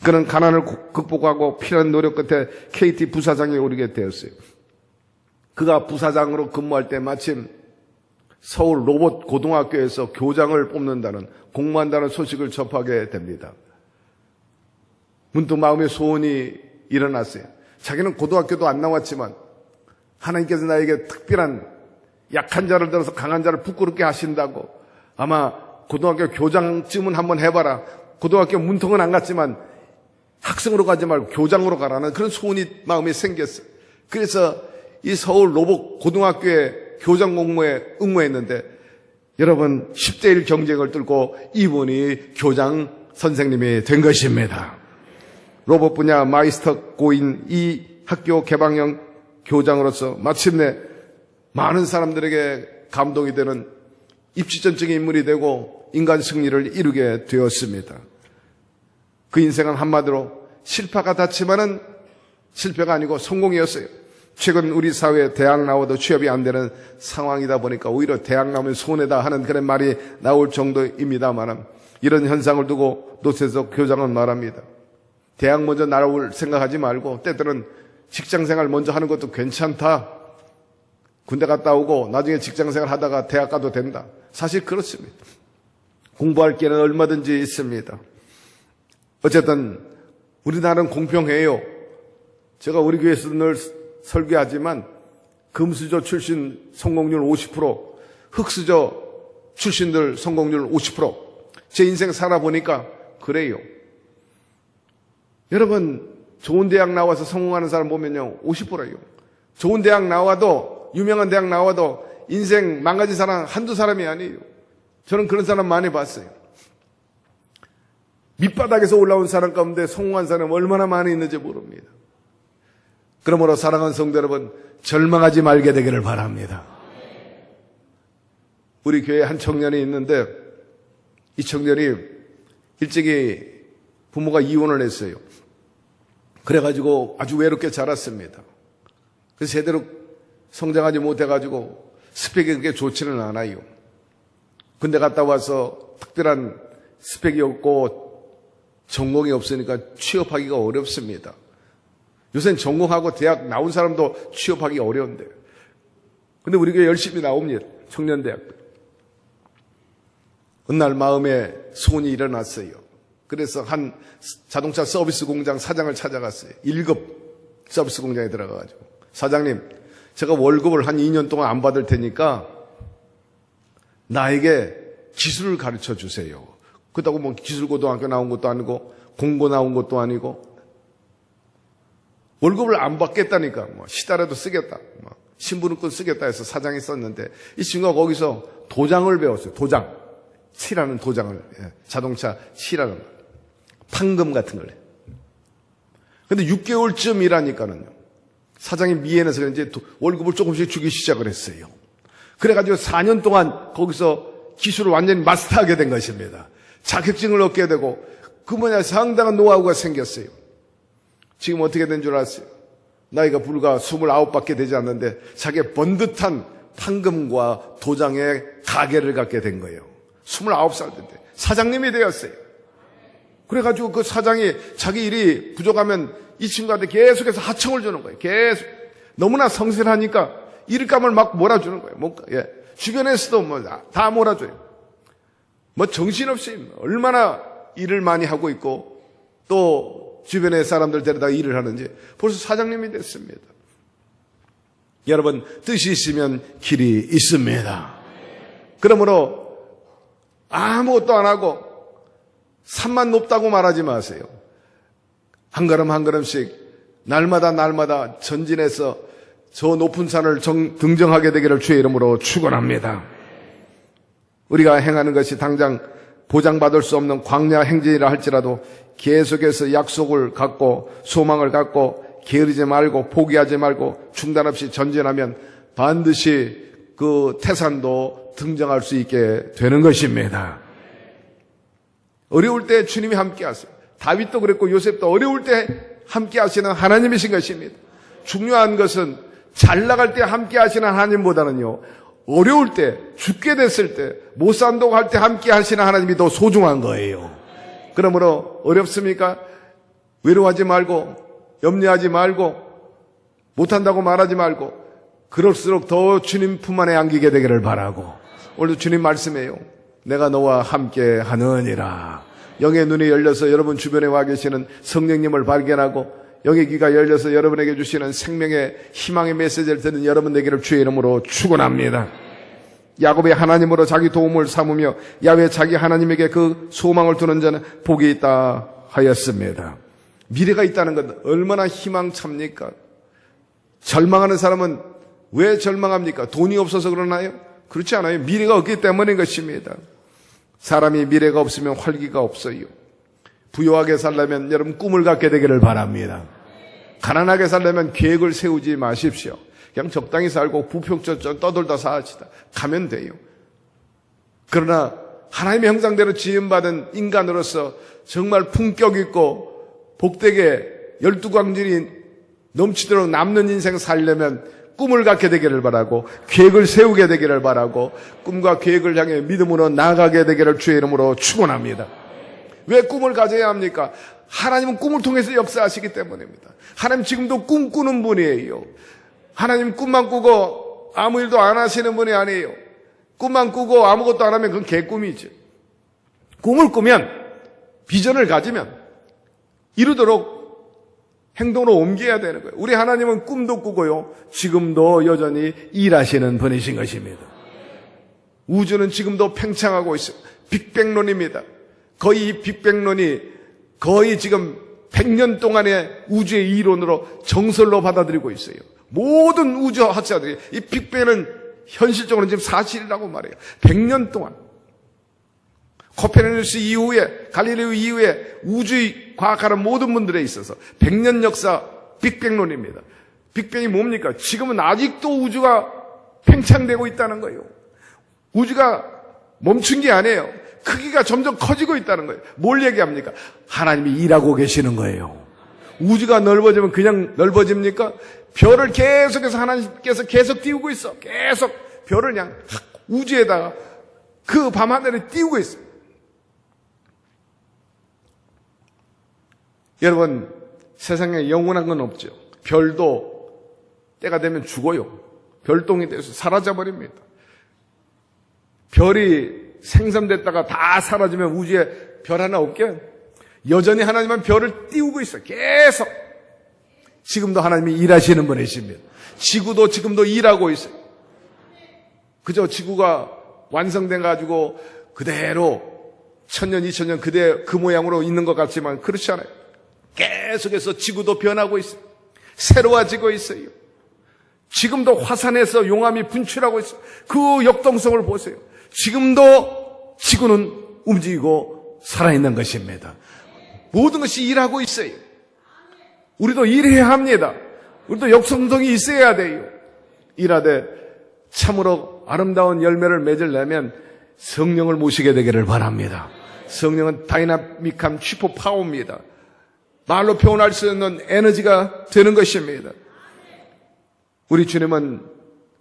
그는 가난을 극복하고 필요한 노력 끝에 KT 부사장에 오르게 되었어요. 그가 부사장으로 근무할 때 마침 서울 로봇 고등학교에서 교장을 뽑는다는 공모한다는 소식을 접하게 됩니다. 문득 마음의 소원이 일어났어요. 자기는 고등학교도 안 나왔지만 하나님께서 나에게 특별한 약한 자를 들어서 강한 자를 부끄럽게 하신다고 아마 고등학교 교장쯤은 한번 해봐라. 고등학교 문턱은 안 갔지만 학생으로 가지 말고 교장으로 가라는 그런 소원이 마음에 생겼어요. 그래서 이 서울 로봇 고등학교에 교장 공모에 응모했는데 여러분 10대1 경쟁을 뚫고 이분이 교장 선생님이 된 것입니다. 로봇 분야 마이스터 고인 이 학교 개방형 교장으로서 마침내 많은 사람들에게 감동이 되는 입지전적인 인물이 되고 인간 승리를 이루게 되었습니다. 그 인생은 한마디로 실패가 닿지만은 실패가 아니고 성공이었어요. 최근 우리 사회에 대학 나와도 취업이 안 되는 상황이다 보니까 오히려 대학 나오면 손해다 하는 그런 말이 나올 정도입니다만 이런 현상을 두고 노태석 교장은 말합니다. 대학 먼저 나올 생각하지 말고 때때는 직장생활 먼저 하는 것도 괜찮다. 군대 갔다 오고 나중에 직장생활 하다가 대학 가도 된다. 사실 그렇습니다. 공부할 기회는 얼마든지 있습니다. 어쨌든 우리나라는 공평해요. 제가 우리 교회에서 늘 설교하지만 금수저 출신 성공률 50%, 흑수저 출신들 성공률 50%. 제 인생 살아보니까 그래요. 여러분 좋은 대학 나와서 성공하는 사람 보면요 50%예요. 좋은 대학 나와도 유명한 대학 나와도 인생 망가진 사람 한두 사람이 아니에요. 저는 그런 사람 많이 봤어요. 밑바닥에서 올라온 사람 가운데 성공한 사람이 얼마나 많이 있는지 모릅니다. 그러므로 사랑하는 성도 여러분 절망하지 말게 되기를 바랍니다. 우리 교회에 한 청년이 있는데 이 청년이 일찍이 부모가 이혼을 했어요. 그래가지고 아주 외롭게 자랐습니다. 그래서 제대로 성장하지 못해가지고 스펙이 그렇게 좋지는 않아요. 군대 갔다 와서 특별한 스펙이 없고 전공이 없으니까 취업하기가 어렵습니다. 요새는 전공하고 대학 나온 사람도 취업하기 어려운데. 근데 우리 교회 열심히 나옵니다. 청년대학들. 어느 날 마음에 소원이 일어났어요. 그래서 한 자동차 서비스 공장 사장을 찾아갔어요. 1급 서비스 공장에 들어가가지고. 사장님, 제가 월급을 한 2년 동안 안 받을 테니까 나에게 기술을 가르쳐 주세요. 그렇다고 뭐 기술고등학교 나온 것도 아니고 공고 나온 것도 아니고 월급을 안 받겠다니까 뭐 시달라도 쓰겠다. 뭐 신분증 쓰겠다 해서 사장이 썼는데 이 친구가 거기서 도장을 배웠어요. 도장. 칠하는 도장을. 자동차 칠하는 판금 같은 걸. 근데 6개월쯤 일하니까는 사장이 미안해서 그런지 월급을 조금씩 주기 시작을 했어요. 그래가지고 4년 동안 거기서 기술을 완전히 마스터하게 된 것입니다. 자격증을 얻게 되고 그 분야에 상당한 노하우가 생겼어요. 지금 어떻게 된 줄 아세요? 나이가 불과 29밖에 되지 않는데 자기의 번듯한 판금과 도장의 가게를 갖게 된 거예요. 29살 때인데 사장님이 되었어요. 그래가지고 그 사장이 자기 일이 부족하면 이 친구한테 계속해서 하청을 주는 거예요. 계속. 너무나 성실하니까 일감을 막 몰아주는 거예요. 주변에서도 뭐 다 몰아줘요. 뭐 정신없이 얼마나 일을 많이 하고 있고 또 주변의 사람들 데려다 일을 하는지 벌써 사장님이 됐습니다. 여러분, 뜻이 있으면 길이 있습니다. 그러므로 아무것도 안 하고 산만 높다고 말하지 마세요. 한 걸음 한 걸음씩 날마다 전진해서 저 높은 산을 등정하게 되기를 주의 이름으로 축원합니다. 우리가 행하는 것이 당장 보장받을 수 없는 광야 행진이라 할지라도 계속해서 약속을 갖고 소망을 갖고 게으르지 말고 포기하지 말고 중단 없이 전진하면 반드시 그 태산도 등정할 수 있게 되는 것입니다. 어려울 때 주님이 함께 하세요. 다윗도 그랬고 요셉도 어려울 때 함께 하시는 하나님이신 것입니다. 중요한 것은 잘 나갈 때 함께 하시는 하나님보다는요, 어려울 때, 죽게 됐을 때, 못 산다고 할 때 함께 하시는 하나님이 더 소중한 거예요. 그러므로 어렵습니까? 외로워하지 말고, 염려하지 말고, 못한다고 말하지 말고, 그럴수록 더 주님 품 안에 안기게 되기를 바라고, 오늘도 주님 말씀해요. 내가 너와 함께 하느니라. 영의 눈이 열려서 여러분 주변에 와 계시는 성령님을 발견하고 영의 귀가 열려서 여러분에게 주시는 생명의 희망의 메시지를 듣는 여러분 되기를 주의 이름으로 축원합니다. 야곱이 하나님으로 자기 도움을 삼으며 야훼 자기 하나님에게 그 소망을 두는 자는 복이 있다 하였습니다. 미래가 있다는 것 얼마나 희망찹니까? 절망하는 사람은 왜 절망합니까? 돈이 없어서 그러나요? 그렇지 않아요. 미래가 없기 때문인 것입니다. 사람이 미래가 없으면 활기가 없어요. 부유하게 살려면 여러분 꿈을 갖게 되기를 바랍니다. 가난하게 살려면 계획을 세우지 마십시오. 그냥 적당히 살고 부평적적 떠돌다 사시다 가면 돼요. 그러나 하나님의 형상대로 지음받은 인간으로서 정말 품격 있고 복되게 12광질이 넘치도록 남는 인생 살려면 꿈을 갖게 되기를 바라고 계획을 세우게 되기를 바라고 꿈과 계획을 향해 믿음으로 나아가게 되기를 주의 이름으로 축원합니다. 왜 꿈을 가져야 합니까? 하나님은 꿈을 통해서 역사하시기 때문입니다. 하나님 지금도 꿈꾸는 분이에요. 하나님 꿈만 꾸고 아무 일도 안 하시는 분이 아니에요. 꿈만 꾸고 아무것도 안 하면 그건 개꿈이죠. 꿈을 꾸면 비전을 가지면 이루도록 행동으로 옮겨야 되는 거예요. 우리 하나님은 꿈도 꾸고요. 지금도 여전히 일하시는 분이신 것입니다. 우주는 지금도 팽창하고 있어요. 빅뱅론입니다. 거의 이 빅뱅론이 거의 지금 100년 동안의 우주의 이론으로 정설로 받아들이고 있어요. 모든 우주 학자들이 이 빅뱅은 현실적으로 지금 사실이라고 말해요. 100년 동안. 코페르니쿠스 이후에 갈릴레오 이후에 우주의 과학하는 모든 분들에 있어서 100년 역사 빅뱅론입니다. 빅뱅이 뭡니까? 지금은 아직도 우주가 팽창되고 있다는 거예요. 우주가 멈춘 게 아니에요. 크기가 점점 커지고 있다는 거예요. 뭘 얘기합니까? 하나님이 일하고 계시는 거예요. 우주가 넓어지면 그냥 넓어집니까? 별을 계속해서 하나님께서 계속 띄우고 있어. 계속 별을 그냥 우주에다가 그 밤하늘에 띄우고 있어요. 여러분, 세상에 영원한 건 없죠. 별도 때가 되면 죽어요. 별똥이 돼서 사라져버립니다. 별이 생성됐다가 다 사라지면 우주에 별 하나 없게 여전히 하나님은 별을 띄우고 있어요. 계속. 지금도 하나님이 일하시는 분이십니다. 지구도 지금도 일하고 있어요. 그저 지구가 완성돼 가지고 그대로 1000년, 2000년 그 모양으로 있는 것 같지만 그렇지 않아요. 계속해서 지구도 변하고 있어요. 새로워지고 있어요. 지금도 화산에서 용암이 분출하고 있어요. 그 역동성을 보세요. 지금도 지구는 움직이고 살아있는 것입니다. 모든 것이 일하고 있어요. 우리도 일해야 합니다. 우리도 역성성이 있어야 돼요. 일하되 참으로 아름다운 열매를 맺으려면 성령을 모시게 되기를 바랍니다. 성령은 다이나믹한 슈퍼 파워입니다. 말로 표현할 수 없는 에너지가 되는 것입니다. 우리 주님은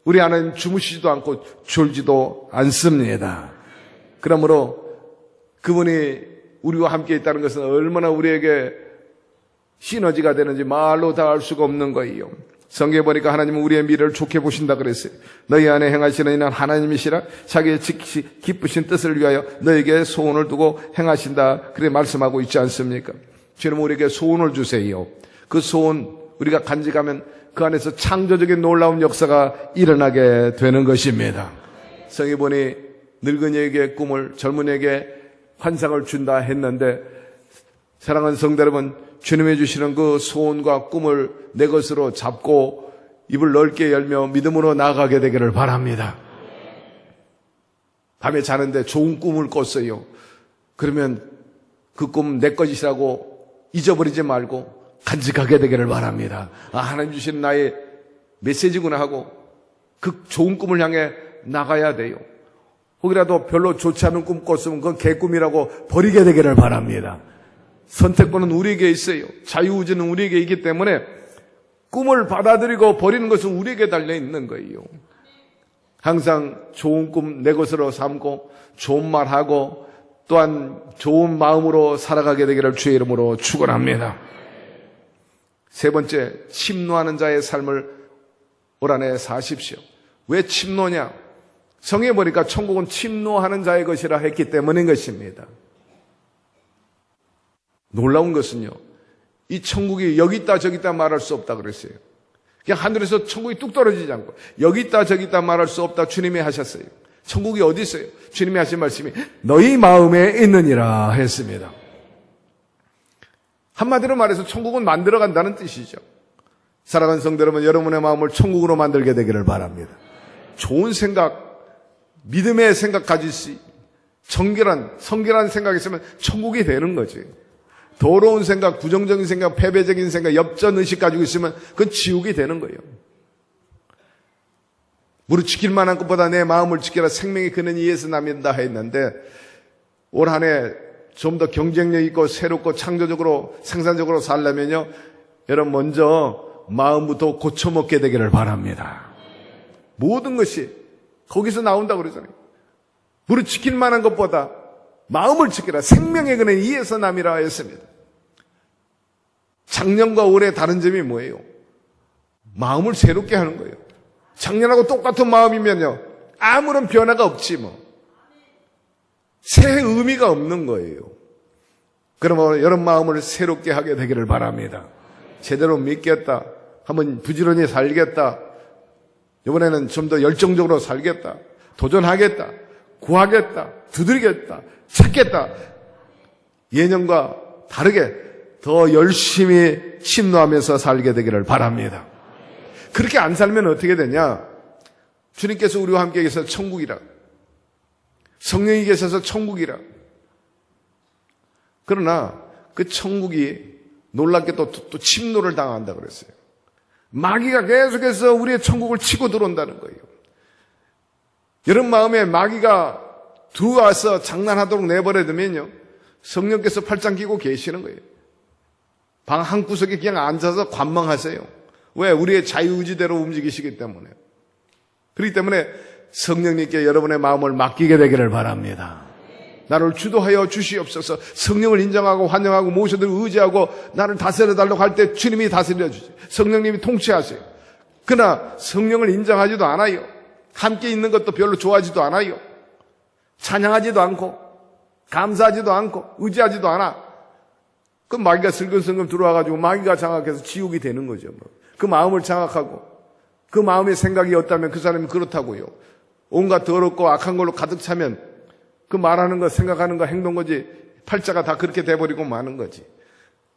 우리 안에는 주무시지도 않고 졸지도 않습니다. 그러므로 그분이 우리와 함께 있다는 것은 얼마나 우리에게 시너지가 되는지 말로 다 알 수가 없는 거예요. 성경에 보니까 하나님은 우리의 미래를 좋게 보신다 그랬어요. 너희 안에 행하시는 이는 하나님이시라 자기의 기쁘신 뜻을 위하여 너에게 소원을 두고 행하신다. 그래 말씀하고 있지 않습니까? 주님 우리에게 소원을 주세요. 그 소원 우리가 간직하면 그 안에서 창조적인 놀라운 역사가 일어나게 되는 것입니다. 성경에 보니 늙은이에게 꿈을 젊은이에게 환상을 준다 했는데 사랑하는 성도 여러분, 주님이 주시는 그 소원과 꿈을 내 것으로 잡고 입을 넓게 열며 믿음으로 나아가게 되기를 바랍니다. 밤에 자는데 좋은 꿈을 꿨어요. 그러면 그 꿈 내 것이라고 잊어버리지 말고 간직하게 되기를 바랍니다. 하나님 주신 나의 메시지구나 하고 그 좋은 꿈을 향해 나가야 돼요. 혹이라도 별로 좋지 않은 꿈 꿨으면 그건 개꿈이라고 버리게 되기를 바랍니다. 선택권은 우리에게 있어요. 자유의지는 우리에게 있기 때문에 꿈을 받아들이고 버리는 것은 우리에게 달려있는 거예요. 항상 좋은 꿈 내 것으로 삼고 좋은 말하고 또한 좋은 마음으로 살아가게 되기를 주의 이름으로 축원합니다. 세 번째, 침노하는 자의 삶을 올 한해 사십시오. 왜 침노냐? 성경에 보니까 천국은 침노하는 자의 것이라 했기 때문인 것입니다. 놀라운 것은요, 이 천국이 여기 있다 저기 있다 말할 수 없다 그랬어요. 그냥 하늘에서 천국이 뚝 떨어지지 않고 여기 있다 저기 있다 말할 수 없다 주님이 하셨어요. 천국이 어디 있어요? 주님이 하신 말씀이 너희 마음에 있느니라 했습니다. 한마디로 말해서 천국은 만들어간다는 뜻이죠. 사랑하는 성도 여러분, 여러분의 마음을 천국으로 만들게 되기를 바랍니다. 좋은 생각, 믿음의 생각 가질 수 성결한 생각이 있으면 천국이 되는 거지. 더러운 생각, 부정적인 생각, 패배적인 생각, 엽전의식 가지고 있으면 그건 지옥이 되는 거예요. 무릇 지킬 만한 것보다 내 마음을 지켜라. 생명의 근원이 이에서 남는다 했는데 올 한 해 좀 더 경쟁력 있고 새롭고 창조적으로 생산적으로 살려면요, 여러분 먼저 마음부터 고쳐먹게 되기를 바랍니다. 모든 것이 거기서 나온다고 그러잖아요. 무릇 지킬 만한 것보다 마음을 지키라. 생명의 근원이 이에서 남이라 했습니다. 작년과 올해 다른 점이 뭐예요? 마음을 새롭게 하는 거예요. 작년하고 똑같은 마음이면요, 아무런 변화가 없지 뭐. 새 의미가 없는 거예요. 그러면 여러분 마음을 새롭게 하게 되기를 바랍니다. 제대로 믿겠다. 한번 부지런히 살겠다. 이번에는 좀 더 열정적으로 살겠다. 도전하겠다. 구하겠다. 두드리겠다. 찾겠다. 예년과 다르게 더 열심히 침노하면서 살게 되기를 바랍니다. 그렇게 안 살면 어떻게 되냐? 주님께서 우리와 함께 계셔서 천국이라. 성령이 계셔서 천국이라. 그러나 그 천국이 놀랍게 또 침노를 당한다 그랬어요. 마귀가 계속해서 우리의 천국을 치고 들어온다는 거예요. 여러분 마음에 마귀가 들어와서 장난하도록 내버려두면요, 성령께서 팔짱 끼고 계시는 거예요. 방 한 구석에 그냥 앉아서 관망하세요. 왜? 우리의 자유의지대로 움직이시기 때문에. 그렇기 때문에 성령님께 여러분의 마음을 맡기게 되기를 바랍니다. 나를 주도하여 주시옵소서. 성령을 인정하고 환영하고 모셔들고 의지하고 나를 다스려달라고 할 때 주님이 다스려 주세요. 성령님이 통치하세요. 그러나 성령을 인정하지도 않아요. 함께 있는 것도 별로 좋아하지도 않아요. 찬양하지도 않고 감사하지도 않고 의지하지도 않아. 그 마귀가 슬금슬금 들어와가지고 마귀가 장악해서 지옥이 되는 거죠. 그 마음을 장악하고 그 마음의 생각이 없다면 그 사람이 그렇다고요. 온갖 더럽고 악한 걸로 가득 차면 그 말하는 거, 생각하는 거, 행동 거지 팔자가 다 그렇게 돼버리고 마는 거지.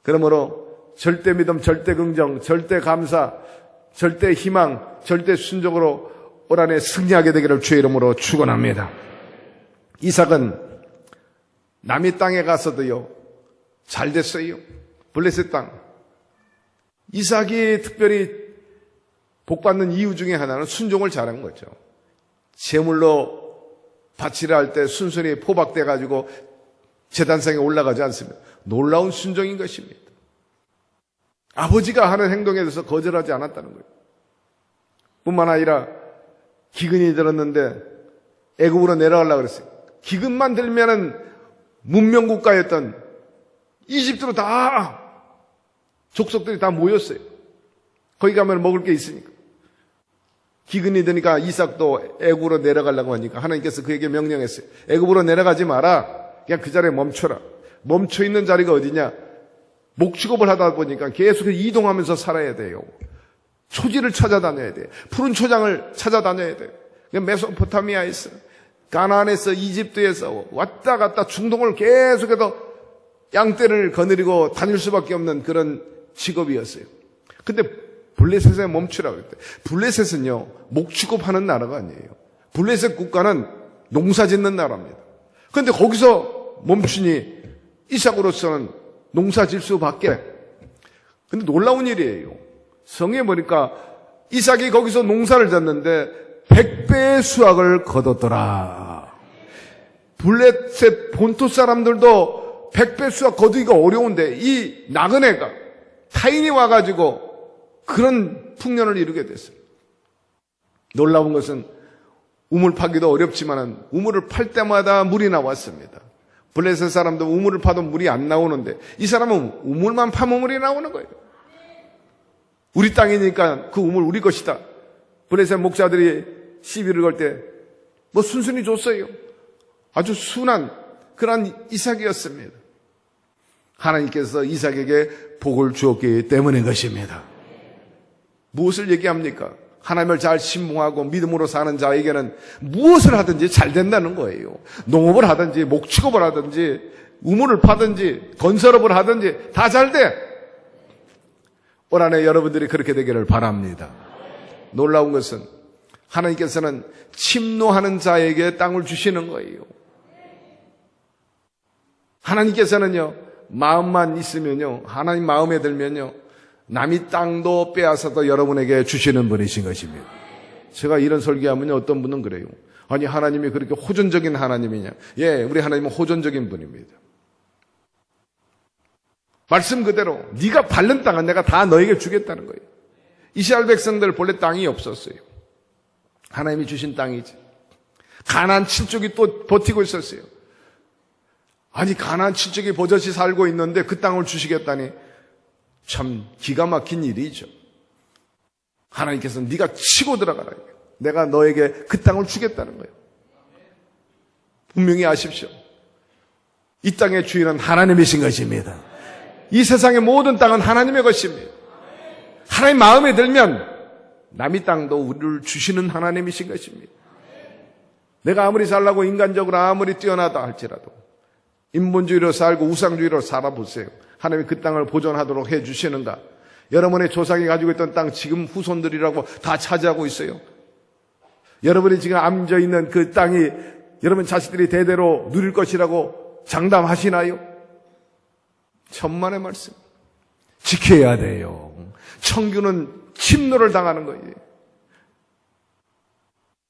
그러므로 절대 믿음, 절대 긍정, 절대 감사, 절대 희망, 절대 순종으로 올 한해 승리하게 되기를 주의 이름으로 축원합니다. 이삭은 남의 땅에 가서도요 잘 됐어요. 블레셋 땅. 이삭이 특별히 복받는 이유 중에 하나는 순종을 잘한 거죠. 제물로 바치려 할 때 순순히 포박돼가지고 제단상에 올라가지 않습니다. 놀라운 순종인 것입니다. 아버지가 하는 행동에 대해서 거절하지 않았다는 거예요. 뿐만 아니라 기근이 들었는데 애굽으로 내려가려고 그랬어요. 기근만 들면은 문명국가였던 이집트로 다 족속들이 다 모였어요. 거기 가면 먹을 게 있으니까. 기근이 드니까 이삭도 애굽으로 내려가려고 하니까 하나님께서 그에게 명령했어요. 애굽으로 내려가지 마라. 그냥 그 자리에 멈춰라. 멈춰 있는 자리가 어디냐? 목축업을 하다 보니까 계속 이동하면서 살아야 돼요. 초지를 찾아다녀야 돼요. 푸른 초장을 찾아다녀야 돼요. 메소포타미아에서, 가나안에서, 이집트에서 왔다 갔다 중동을 계속해서 양떼를 거느리고 다닐 수밖에 없는 그런 직업이었어요. 근데 블레셋에 멈추라고 했대. 블레셋은요, 목축업하는 나라가 아니에요. 블레셋 국가는 농사 짓는 나라입니다. 그런데 거기서 멈추니 이삭으로서는 농사 질 수밖에. 근데 놀라운 일이에요. 성에 보니까 이삭이 거기서 농사를 졌는데 100배의 수확을 거뒀더라. 블레셋 본토 사람들도 100배 수확 거두기가 어려운데 이 나그네가 타인이 와가지고 그런 풍년을 이루게 됐어요. 놀라운 것은 우물 파기도 어렵지만 우물을 팔 때마다 물이 나왔습니다. 블레셋 사람도 우물을 파도 물이 안 나오는데 이 사람은 우물만 파면 물이 나오는 거예요. 우리 땅이니까 그 우물 우리 것이다. 블레셋 목사들이 시비를 걸 때 뭐 순순히 줬어요. 아주 순한 그런 이삭이었습니다. 하나님께서 이삭에게 복을 주었기 때문인 것입니다. 무엇을 얘기합니까? 하나님을 잘 신봉하고 믿음으로 사는 자에게는 무엇을 하든지 잘 된다는 거예요. 농업을 하든지 목축업을 하든지 우물을 파든지 건설업을 하든지 다 잘 돼. 올 한해 여러분들이 그렇게 되기를 바랍니다. 놀라운 것은 하나님께서는 침노하는 자에게 땅을 주시는 거예요. 하나님께서는요, 마음만 있으면요, 하나님 마음에 들면요, 남이 땅도 빼앗아서 여러분에게 주시는 분이신 것입니다. 제가 이런 설교하면 어떤 분은 그래요. 아니, 하나님이 그렇게 호전적인 하나님이냐? 예, 우리 하나님은 호전적인 분입니다. 말씀 그대로 네가 밟는 땅은 내가 다 너에게 주겠다는 거예요. 이스라엘 백성들 본래 땅이 없었어요. 하나님이 주신 땅이지. 가나안 7족이 또 버티고 있었어요. 아니, 가나안 7족이 버젓이 살고 있는데 그 땅을 주시겠다니 참 기가 막힌 일이죠. 하나님께서는 네가 치고 들어가라. 내가 너에게 그 땅을 주겠다는 거예요. 분명히 아십시오. 이 땅의 주인은 하나님이신 것입니다. 이 세상의 모든 땅은 하나님의 것입니다. 하나님 마음에 들면 남의 땅도 우리를 주시는 하나님이신 것입니다. 내가 아무리 잘나고 인간적으로 아무리 뛰어나다 할지라도 인본주의로 살고 우상주의로 살아보세요. 하나님이 그 땅을 보존하도록 해주시는가? 여러분의 조상이 가지고 있던 땅 지금 후손들이라고 다 차지하고 있어요. 여러분이 지금 앉아있는 그 땅이 여러분 자식들이 대대로 누릴 것이라고 장담하시나요? 천만의 말씀. 지켜야 돼요. 청교는 침노를 당하는 거예요.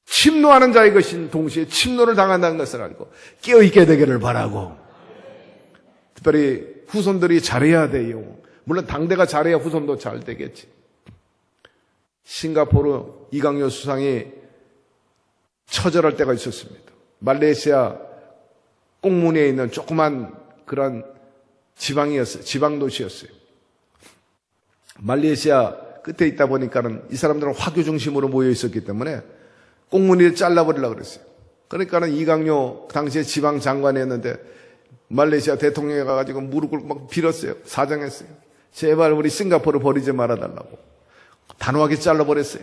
침노하는 자의 것인 동시에 침노를 당한다는 것을 알고 깨어있게 되기를 바라고, 특별히 후손들이 잘해야 돼요. 물론 당대가 잘해야 후손도 잘 되겠지. 싱가포르 이강요 수상이 처절할 때가 있었습니다. 말레이시아 꽁무니에 있는 조그만 그런 지방이었어요. 지방 도시였어요. 말레이시아 끝에 있다 보니까는 이 사람들은 화교 중심으로 모여 있었기 때문에 꽁무니를 잘라버리려고 그랬어요. 그러니까는 이강요 당시에 지방 장관이었는데 말레이시아 대통령이 가가지고 무릎 꿇고 막 빌었어요. 사정했어요. 제발 우리 싱가포르를 버리지 말아달라고. 단호하게 잘라버렸어요.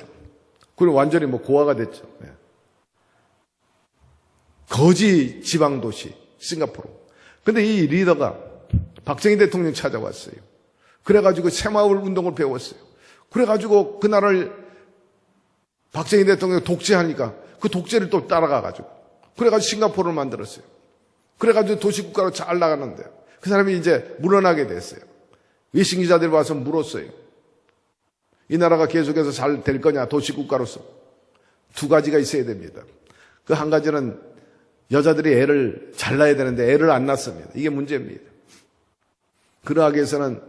그리고 완전히 뭐 고아가 됐죠. 거지 지방 도시 싱가포르. 근데 이 리더가 박정희 대통령 찾아왔어요. 그래가지고 새마을 운동을 배웠어요. 그래가지고 그 나라를 박정희 대통령이 독재하니까 그 독재를 또 따라가가지고 그래가지고 싱가포르를 만들었어요. 그래가지고 도시국가로 잘 나가는데 그 사람이 이제 물러나게 됐어요. 외신기자들이 와서 물었어요. 이 나라가 계속해서 잘 될 거냐 도시국가로서. 두 가지가 있어야 됩니다. 그 한 가지는 여자들이 애를 잘 낳아야 되는데 애를 안 낳습니다. 이게 문제입니다. 그러하기 위해서는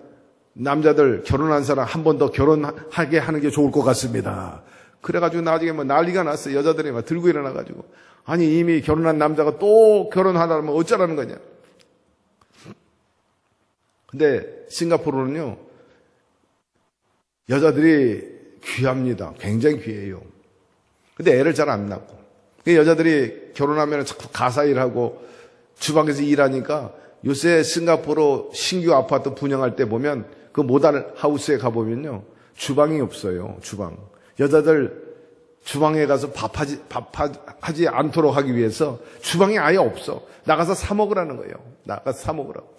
남자들 결혼한 사람 한 번 더 결혼하게 하는 게 좋을 것 같습니다. 그래가지고 나중에 뭐 난리가 났어요. 여자들이 막 들고 일어나가지고 아니 이미 결혼한 남자가 또 결혼하라면 어쩌라는 거냐. 근데 싱가포르는요 여자들이 귀합니다. 굉장히 귀해요. 근데 애를 잘 안 낳고 여자들이 결혼하면 자꾸 가사 일하고 주방에서 일하니까 요새 싱가포르 신규 아파트 분양할 때 보면 그 모달 하우스에 가보면요 주방이 없어요. 주방. 여자들 주방에 가서 밥하지 않도록 하기 위해서 주방이 아예 없어. 나가서 사 먹으라는 거예요. 나가서 사 먹으라고.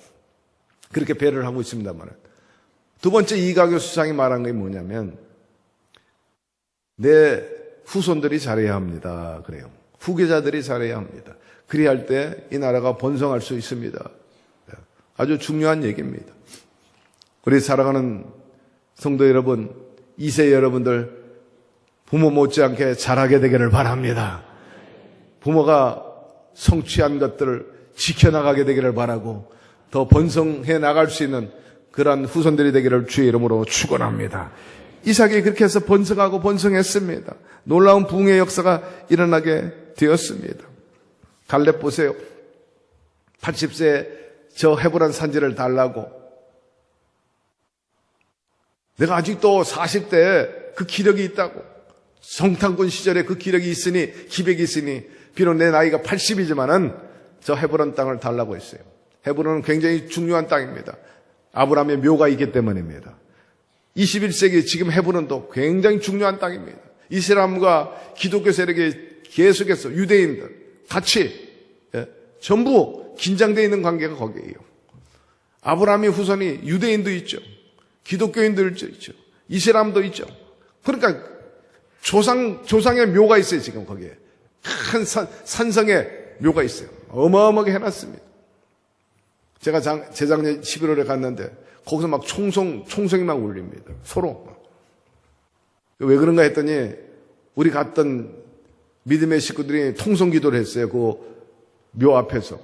그렇게 배려를 하고 있습니다만. 두 번째 이강요 수상이 말한 게 뭐냐면 내 후손들이 잘해야 합니다. 그래요. 후계자들이 잘해야 합니다. 그래야 할 때 이 나라가 번성할 수 있습니다. 아주 중요한 얘기입니다. 우리 사랑하는 성도 여러분, 2세 여러분들 부모 못지않게 잘하게 되기를 바랍니다. 부모가 성취한 것들을 지켜나가게 되기를 바라고 더 번성해 나갈 수 있는 그러한 후손들이 되기를 주의 이름으로 축원합니다. 이삭이 그렇게 해서 번성하고 번성했습니다. 놀라운 부흥의 역사가 일어나게 되었습니다. 갈렙 보세요. 80세에 저 헤브론 산지를 달라고. 내가 아직도 40대에 그 기력이 있다고. 성탄군 시절에 그 기력이 있으니, 기백이 있으니, 비록 내 나이가 80이지만은 저 헤브론 땅을 달라고 했어요. 헤브론은 굉장히 중요한 땅입니다. 아브라함의 묘가 있기 때문입니다. 21세기 지금 헤브론도 굉장히 중요한 땅입니다. 이슬람과 기독교 세력이 계속해서 유대인들 같이 전부 긴장되어 있는 관계가 거기에요. 아브라함의 후손이 유대인도 있죠. 기독교인들도 있죠. 이슬람도 있죠. 그러니까 조상의 묘가 있어요. 지금 거기에 큰 산성의 묘가 있어요. 어마어마하게 해놨습니다. 제가 재작년 11월에 갔는데 거기서 막 총성이 막 울립니다. 서로. 왜 그런가 했더니 우리 갔던 믿음의 식구들이 통성기도를 했어요. 그 묘 앞에서.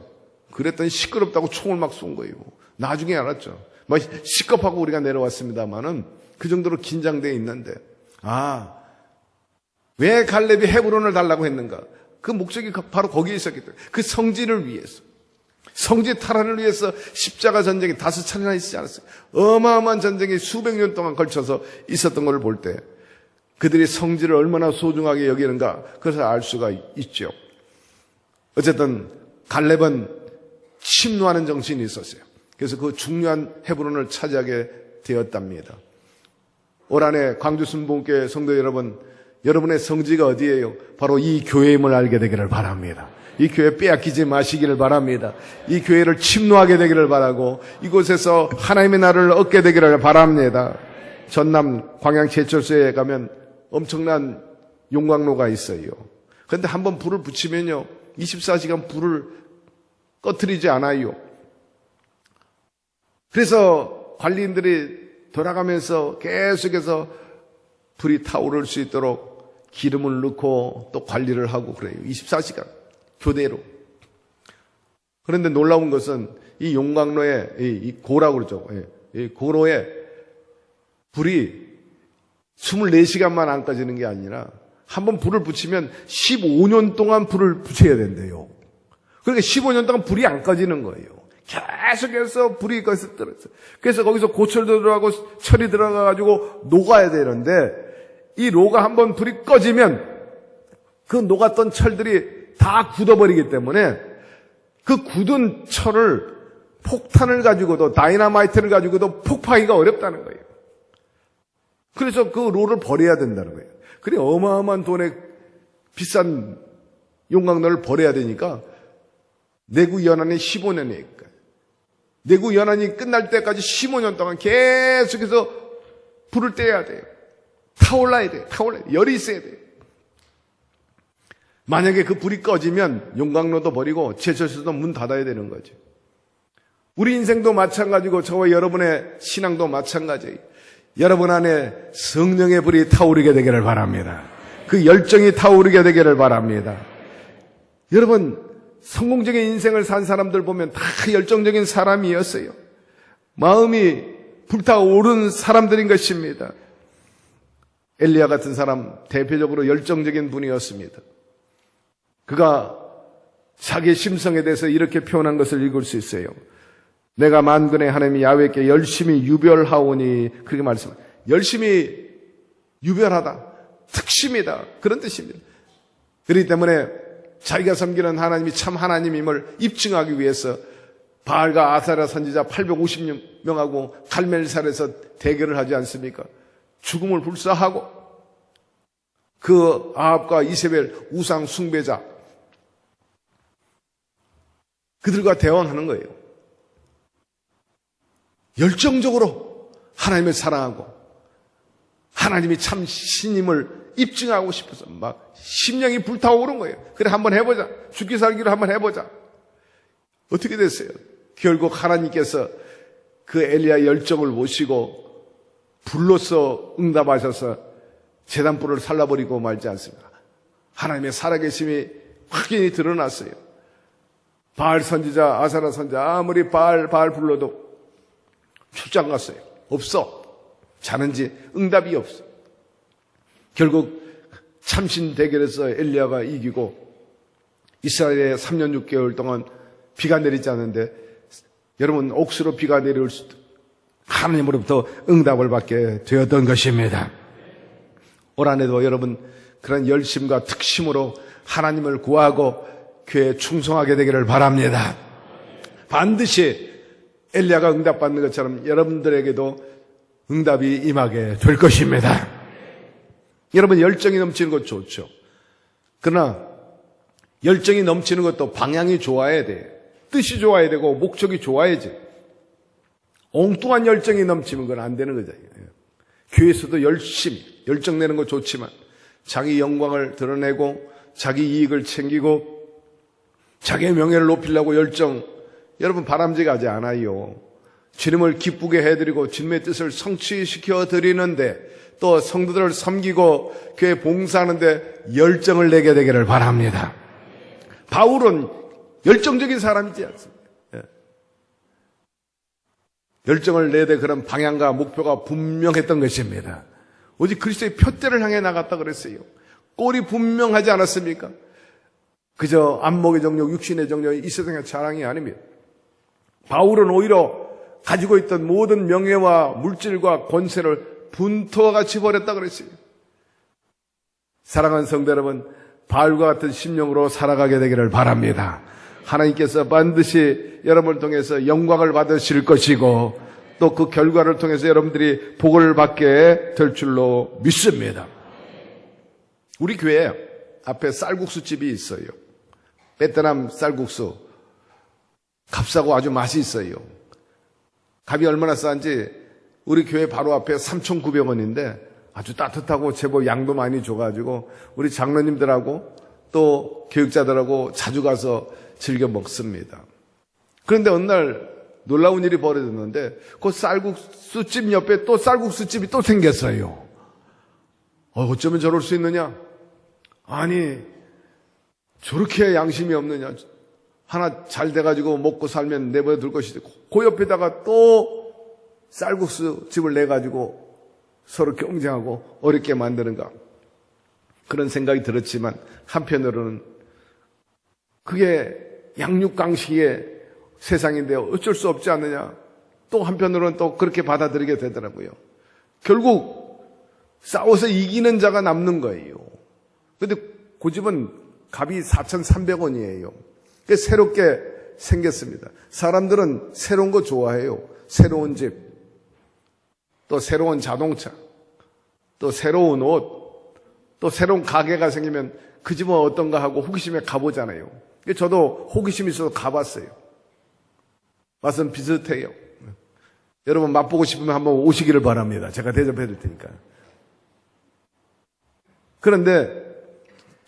그랬더니 시끄럽다고 총을 막 쏜 거예요. 나중에 알았죠. 막 시겁하고 우리가 내려왔습니다만은 그 정도로 긴장되어 있는데 왜 갈렙이 헤브론을 달라고 했는가? 그 목적이 바로 거기에 있었기 때문에 그 성지를 위해서. 성지 탈환을 위해서 십자가 전쟁이 5차례나 있지 않았어요. 어마어마한 전쟁이 수백 년 동안 걸쳐서 있었던 걸 볼 때 그들이 성지를 얼마나 소중하게 여기는가 그래서 알 수가 있죠. 어쨌든 갈렙은 침노하는 정신이 있었어요. 그래서 그 중요한 헤브론을 차지하게 되었답니다. 올 한해 광주순복음교회 성도 여러분, 여러분의 성지가 어디예요? 바로 이 교회임을 알게 되기를 바랍니다. 이 교회 빼앗기지 마시기를 바랍니다. 이 교회를 침노하게 되기를 바라고 이곳에서 하나님의 나라를 얻게 되기를 바랍니다. 전남 광양 제철소에 가면 엄청난 용광로가 있어요. 그런데 한번 불을 붙이면요 24시간 불을 꺼트리지 않아요. 그래서 관리인들이 돌아가면서 계속해서 불이 타오를 수 있도록 기름을 넣고 또 관리를 하고 그래요. 24시간 교대로. 그런데 놀라운 것은 이 용광로에 이 고라고 그러죠. 이 고로에 불이 24시간만 안 꺼지는 게 아니라 한번 불을 붙이면 15년 동안 불을 붙여야 된대요. 그러니까 15년 동안 불이 안 꺼지는 거예요. 계속해서 불이 거기서 떨어져. 그래서 거기서 고철도 들어가고 철이 들어가가지고 녹아야 되는데 이 로가 한번 불이 꺼지면 그 녹았던 철들이 다 굳어버리기 때문에 그 굳은 철을 폭탄을 가지고도 다이너마이트를 가지고도 폭파하기가 어렵다는 거예요. 그래서 그 로를 버려야 된다는 거예요. 그래 어마어마한 돈에 비싼 용광로를 버려야 되니까 내구 연한이 15년이니까 내구 연한이 끝날 때까지 15년 동안 계속해서 불을 떼야 돼요. 타올라야 돼요. 열이 있어야 돼요. 만약에 그 불이 꺼지면 용광로도 버리고 제철소도 문 닫아야 되는 거죠. 우리 인생도 마찬가지고 저와 여러분의 신앙도 마찬가지예요. 여러분 안에 성령의 불이 타오르게 되기를 바랍니다. 그 열정이 타오르게 되기를 바랍니다. 여러분 성공적인 인생을 산 사람들 보면 다 열정적인 사람이었어요. 마음이 불타오른 사람들인 것입니다. 엘리야 같은 사람 대표적으로 열정적인 분이었습니다. 그가 자기의 심성에 대해서 이렇게 표현한 것을 읽을 수 있어요. 내가 만군의 하나님 야훼께 열심히 유별하오니 그렇게 말씀합니다. 열심히 유별하다, 특심이다 그런 뜻입니다. 그렇기 때문에 자기가 섬기는 하나님이 참 하나님임을 입증하기 위해서 바알과 아사랴 선지자 850명하고 갈멜살에서 대결을 하지 않습니까? 죽음을 불사하고 그 아합과 이세벨 우상 숭배자 그들과 대왕하는 거예요. 열정적으로 하나님을 사랑하고 하나님이 참 신임을 입증하고 싶어서 막 심령이 불타오른 거예요. 그래 한번 해보자. 죽기 살기로 한번 해보자. 어떻게 됐어요? 결국 하나님께서 그 엘리야 열정을 보시고 불로써 응답하셔서 제단불을 살라버리고 말지 않습니다. 하나님의 살아계심이 확연히 드러났어요. 바알 선지자, 아사랴 선지자 아무리 바알 불러도 출장 갔어요. 없어. 자는지 응답이 없어. 결국 참신 대결에서 엘리야가 이기고 이스라엘에 3년 6개월 동안 비가 내리지 않는데 여러분 옥수로 비가 내려올 수도 하나님으로부터 응답을 받게 되었던 것입니다. 올 한해도 여러분 그런 열심과 특심으로 하나님을 구하고 교회에 충성하게 되기를 바랍니다. 반드시 엘리야가 응답받는 것처럼 여러분들에게도 응답이 임하게 될 것입니다. 여러분 열정이 넘치는 것 좋죠. 그러나 열정이 넘치는 것도 방향이 좋아야 돼. 뜻이 좋아야 되고 목적이 좋아야지. 엉뚱한 열정이 넘치면 그건 안 되는 거잖아요. 교회에서도 열심히 열정 내는 거 좋지만 자기 영광을 드러내고 자기 이익을 챙기고 자기의 명예를 높이려고 열정 여러분 바람직하지 않아요. 주님을 기쁘게 해드리고 주님의 뜻을 성취시켜 드리는데 또 성도들을 섬기고 교회 봉사하는데 열정을 내게 되기를 바랍니다. 바울은 열정적인 사람이지 않습니까? 열정을 내되 그런 방향과 목표가 분명했던 것입니다. 오직 그리스도의 표대를 향해 나갔다 그랬어요. 꼴이 분명하지 않았습니까? 그저 안목의 정력, 육신의 정력이 이 세상의 자랑이 아닙니다. 바울은 오히려 가지고 있던 모든 명예와 물질과 권세를 분토와 같이 버렸다 그랬어요. 사랑하는 성도 여러분, 바울과 같은 심령으로 살아가게 되기를 바랍니다. 하나님께서 반드시 여러분을 통해서 영광을 받으실 것이고 또 그 결과를 통해서 여러분들이 복을 받게 될 줄로 믿습니다. 우리 교회 앞에 쌀국수집이 있어요. 베트남 쌀국수. 값싸고 아주 맛이 있어요. 값이 얼마나 싼지 우리 교회 바로 앞에 3,900원인데 아주 따뜻하고 제법 양도 많이 줘가지고 우리 장로님들하고 또 교육자들하고 자주 가서 즐겨 먹습니다. 그런데 어느 날 놀라운 일이 벌어졌는데 그 쌀국수집 옆에 또 쌀국수집이 또 생겼어요. 어쩌면 저럴 수 있느냐? 아니 저렇게 양심이 없느냐? 하나 잘 돼가지고 먹고 살면 내버려 둘 것이지 그 옆에다가 또 쌀국수 집을 내가지고 서로 경쟁하고 어렵게 만드는가 그런 생각이 들었지만 한편으로는 그게 양육강식의 세상인데 어쩔 수 없지 않느냐. 또 한편으로는 또 그렇게 받아들이게 되더라고요. 결국 싸워서 이기는 자가 남는 거예요. 근데 그 집은 값이 4,300원이에요. 새롭게 생겼습니다. 사람들은 새로운 거 좋아해요. 새로운 집, 또 새로운 자동차, 또 새로운 옷, 또 새로운 가게가 생기면 그 집은 어떤가 하고 호기심에 가보잖아요. 저도 호기심이 있어서 가봤어요. 맛은 비슷해요. 여러분 맛보고 싶으면 한번 오시기를 바랍니다. 제가 대접해 줄 테니까. 그런데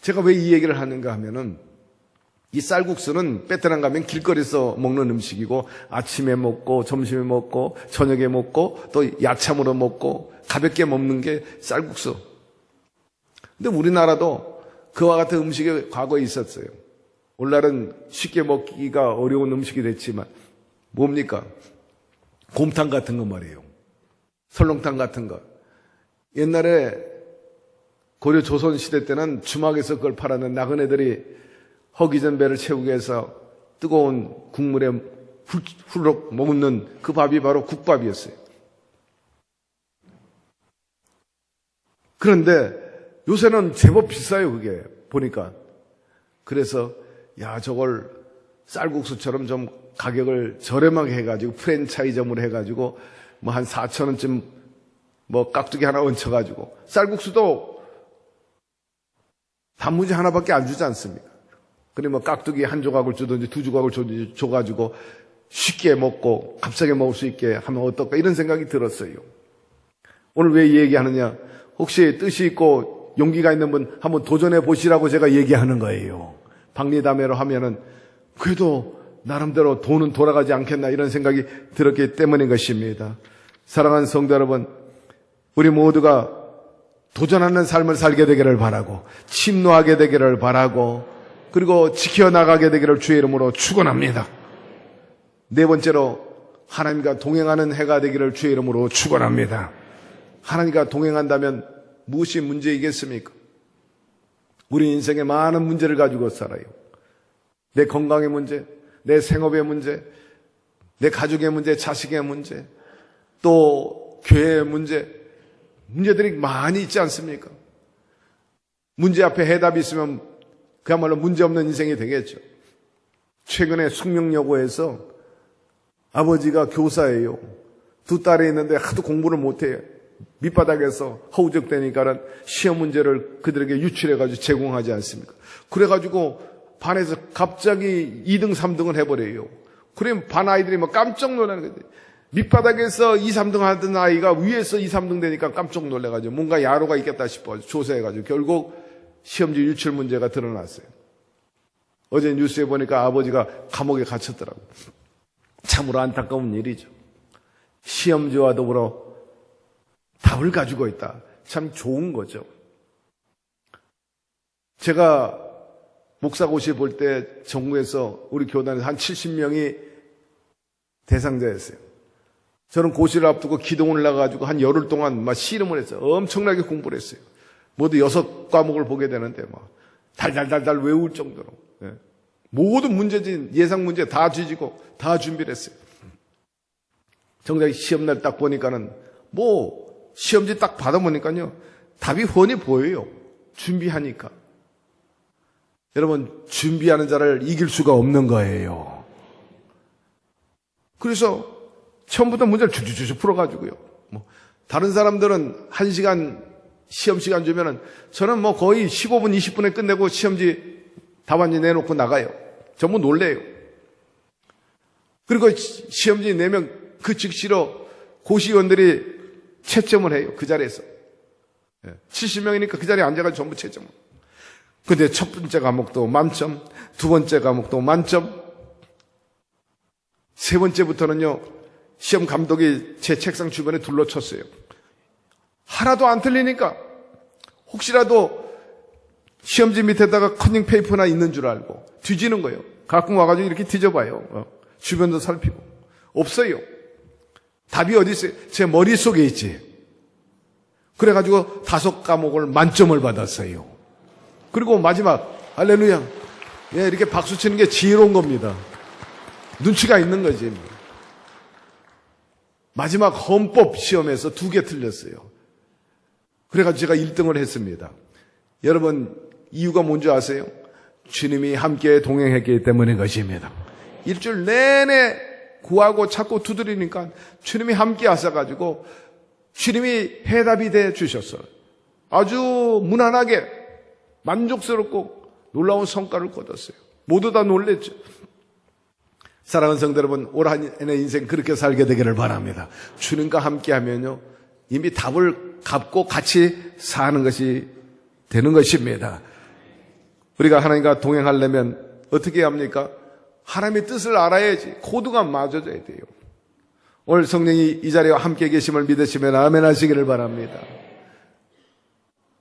제가 왜 이 얘기를 하는가 하면은 이 쌀국수는 베트남 가면 길거리에서 먹는 음식이고 아침에 먹고 점심에 먹고 저녁에 먹고 또 야참으로 먹고 가볍게 먹는 게 쌀국수. 근데 우리나라도 그와 같은 음식이 과거에 있었어요. 오늘날은 쉽게 먹기가 어려운 음식이 됐지만 뭡니까? 곰탕 같은 거 말이에요. 설렁탕 같은 거. 옛날에 고려 조선시대 때는 주막에서 그걸 팔았는 나그네들이 허기전 배를 채우기 위해서 뜨거운 국물에 훌럭 먹는 그 밥이 바로 국밥이었어요. 그런데 요새는 제법 비싸요, 그게. 보니까. 그래서 야, 저걸 쌀국수처럼 좀 가격을 저렴하게 해가지고 프랜차이점으로 해가지고 뭐 한 4,000원쯤 뭐 깍두기 하나 얹혀가지고 쌀국수도 단무지 하나밖에 안 주지 않습니까? 그러면 깍두기 한 조각을 주든지 두 조각을 줘가지고 쉽게 먹고 값싸게 먹을 수 있게 하면 어떨까 이런 생각이 들었어요. 오늘 왜 이 얘기하느냐? 혹시 뜻이 있고 용기가 있는 분 한번 도전해 보시라고 제가 얘기하는 거예요. 박리담회로 하면은 그래도 나름대로 돈은 돌아가지 않겠나 이런 생각이 들었기 때문인 것입니다. 사랑하는 성도 여러분, 우리 모두가 도전하는 삶을 살게 되기를 바라고 침노하게 되기를 바라고 그리고 지켜나가게 되기를 주의 이름으로 축원합니다. 네 번째로 하나님과 동행하는 해가 되기를 주의 이름으로 축원합니다. 하나님과 동행한다면 무엇이 문제이겠습니까? 우리 인생에 많은 문제를 가지고 살아요. 내 건강의 문제, 내 생업의 문제, 내 가족의 문제, 자식의 문제, 또 교회의 문제, 문제들이 많이 있지 않습니까? 문제 앞에 해답이 있으면 그야말로 문제없는 인생이 되겠죠. 최근에 숙명여고에서 아버지가 교사예요. 두 딸이 있는데 하도 공부를 못해요. 밑바닥에서 허우적대니까는 시험 문제를 그들에게 유출해가지고 제공하지 않습니까? 그래가지고 반에서 갑자기 2등, 3등을 해버려요. 그러면 반 아이들이 뭐 깜짝 놀라는 거지. 밑바닥에서 2, 3등 하던 아이가 위에서 2, 3등 되니까 깜짝 놀래가지고 뭔가 야로가 있겠다 싶어 조사해가지고 결국 시험지 유출 문제가 드러났어요. 어제 뉴스에 보니까 아버지가 감옥에 갇혔더라고요. 참으로 안타까운 일이죠. 시험지와 더불어 답을 가지고 있다. 참 좋은 거죠. 제가 목사고시 볼 때 전국에서 우리 교단에서 한 70명이 대상자였어요. 저는 고시를 앞두고 기도원을 나가가지고 한 열흘 동안 막 씨름을 했어요. 엄청나게 공부를 했어요. 모두 6과목을 보게 되는데 막 달달달달 외울 정도로. 예. 모든 문제진 예상 문제 다 뒤지고 다 준비를 했어요. 정작 시험날 딱 보니까는 뭐 시험지 딱 받아보니까요. 답이 훤히 보여요. 준비하니까. 여러분 준비하는 자를 이길 수가 없는 거예요. 그래서 처음부터 문제를 쭉쭉쭉 풀어가지고요. 뭐 다른 사람들은 1시간 시험 시간 주면은 저는 뭐 거의 15분, 20분에 끝내고 시험지 답안지 내놓고 나가요. 전부 놀래요. 그리고 시험지 내면 그 즉시로 고시원들이 채점을 해요. 그 자리에서. 70명이니까 그 자리에 앉아가지고 전부 채점을. 근데 첫 번째 과목도 만점, 두 번째 과목도 만점, 세 번째부터는요, 시험 감독이 제 책상 주변에 둘러쳤어요. 하나도 안 틀리니까 혹시라도 시험지 밑에다가 커닝 페이퍼나 있는 줄 알고 뒤지는 거예요. 가끔 와가지고 이렇게 뒤져봐요. 주변도 살피고. 없어요. 답이 어디 있어요? 제 머릿속에 있지. 그래가지고 5과목을 만점을 받았어요. 그리고 마지막 할렐루야 예, 이렇게 박수 치는 게 지혜로운 겁니다. 눈치가 있는 거지. 마지막 헌법 시험에서 2개 틀렸어요. 그래가지고 제가 1등을 했습니다. 여러분, 이유가 뭔지 아세요? 주님이 함께 동행했기 때문인 것입니다. 일주일 내내 구하고 찾고 두드리니까 주님이 함께 하셔가지고 주님이 해답이 돼 주셨어요. 아주 무난하게 만족스럽고 놀라운 성과를 거뒀어요. 모두 다 놀랬죠. 사랑하는 성도 여러분, 올 한 해의 인생 그렇게 살게 되기를 바랍니다. 주님과 함께 하면요, 이미 답을 갖고 같이 사는 것이 되는 것입니다. 우리가 하나님과 동행하려면 어떻게 해야 합니까? 하나님의 뜻을 알아야지. 코드가 맞아져야 돼요. 오늘 성령이 이 자리에 함께 계심을 믿으시면 아멘 하시기를 바랍니다.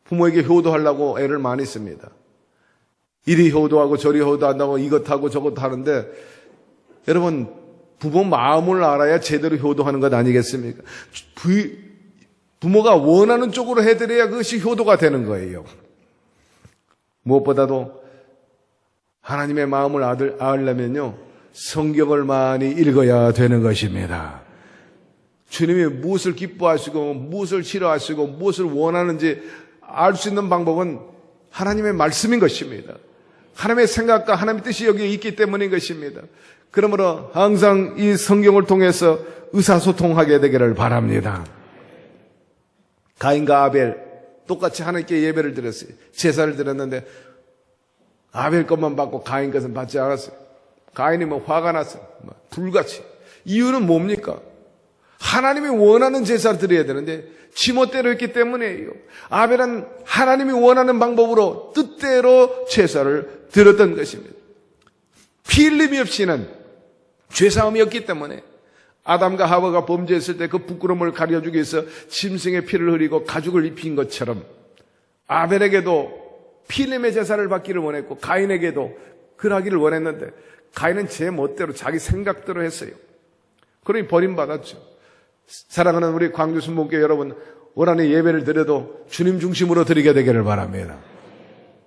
부모에게 효도하려고 애를 많이 씁니다. 이리 효도하고 저리 효도한다고 이것하고 저것 하는데, 여러분, 부모 마음을 알아야 제대로 효도하는 것 아니겠습니까? 부모가 원하는 쪽으로 해드려야 그것이 효도가 되는 거예요. 무엇보다도 하나님의 마음을 알려면요, 성경을 많이 읽어야 되는 것입니다. 주님이 무엇을 기뻐하시고 무엇을 싫어하시고 무엇을 원하는지 알 수 있는 방법은 하나님의 말씀인 것입니다. 하나님의 생각과 하나님의 뜻이 여기에 있기 때문인 것입니다. 그러므로 항상 이 성경을 통해서 의사소통하게 되기를 바랍니다. 가인과 아벨 똑같이 하나님께 예배를 드렸어요. 제사를 드렸는데 아벨 것만 받고 가인 것은 받지 않았어요. 가인이 화가 났어요. 불같이. 이유는 뭡니까? 하나님이 원하는 제사를 드려야 되는데 지멋대로 했기 때문이에요. 아벨은 하나님이 원하는 방법으로 뜻대로 제사를 드렸던 것입니다. 피 흘림이 없이는 죄사함이었기 때문에 아담과 하와가 범죄했을 때 그 부끄러움을 가려주기 위해서 짐승의 피를 흘리고 가죽을 입힌 것처럼 아벨에게도 피 흘림의 제사를 받기를 원했고 가인에게도 그러하기를 원했는데 가인은 제 멋대로 자기 생각대로 했어요. 그러니 버림받았죠. 사랑하는 우리 광주 순복음교회 여러분, 올 한해 예배를 드려도 주님 중심으로 드리게 되기를 바랍니다.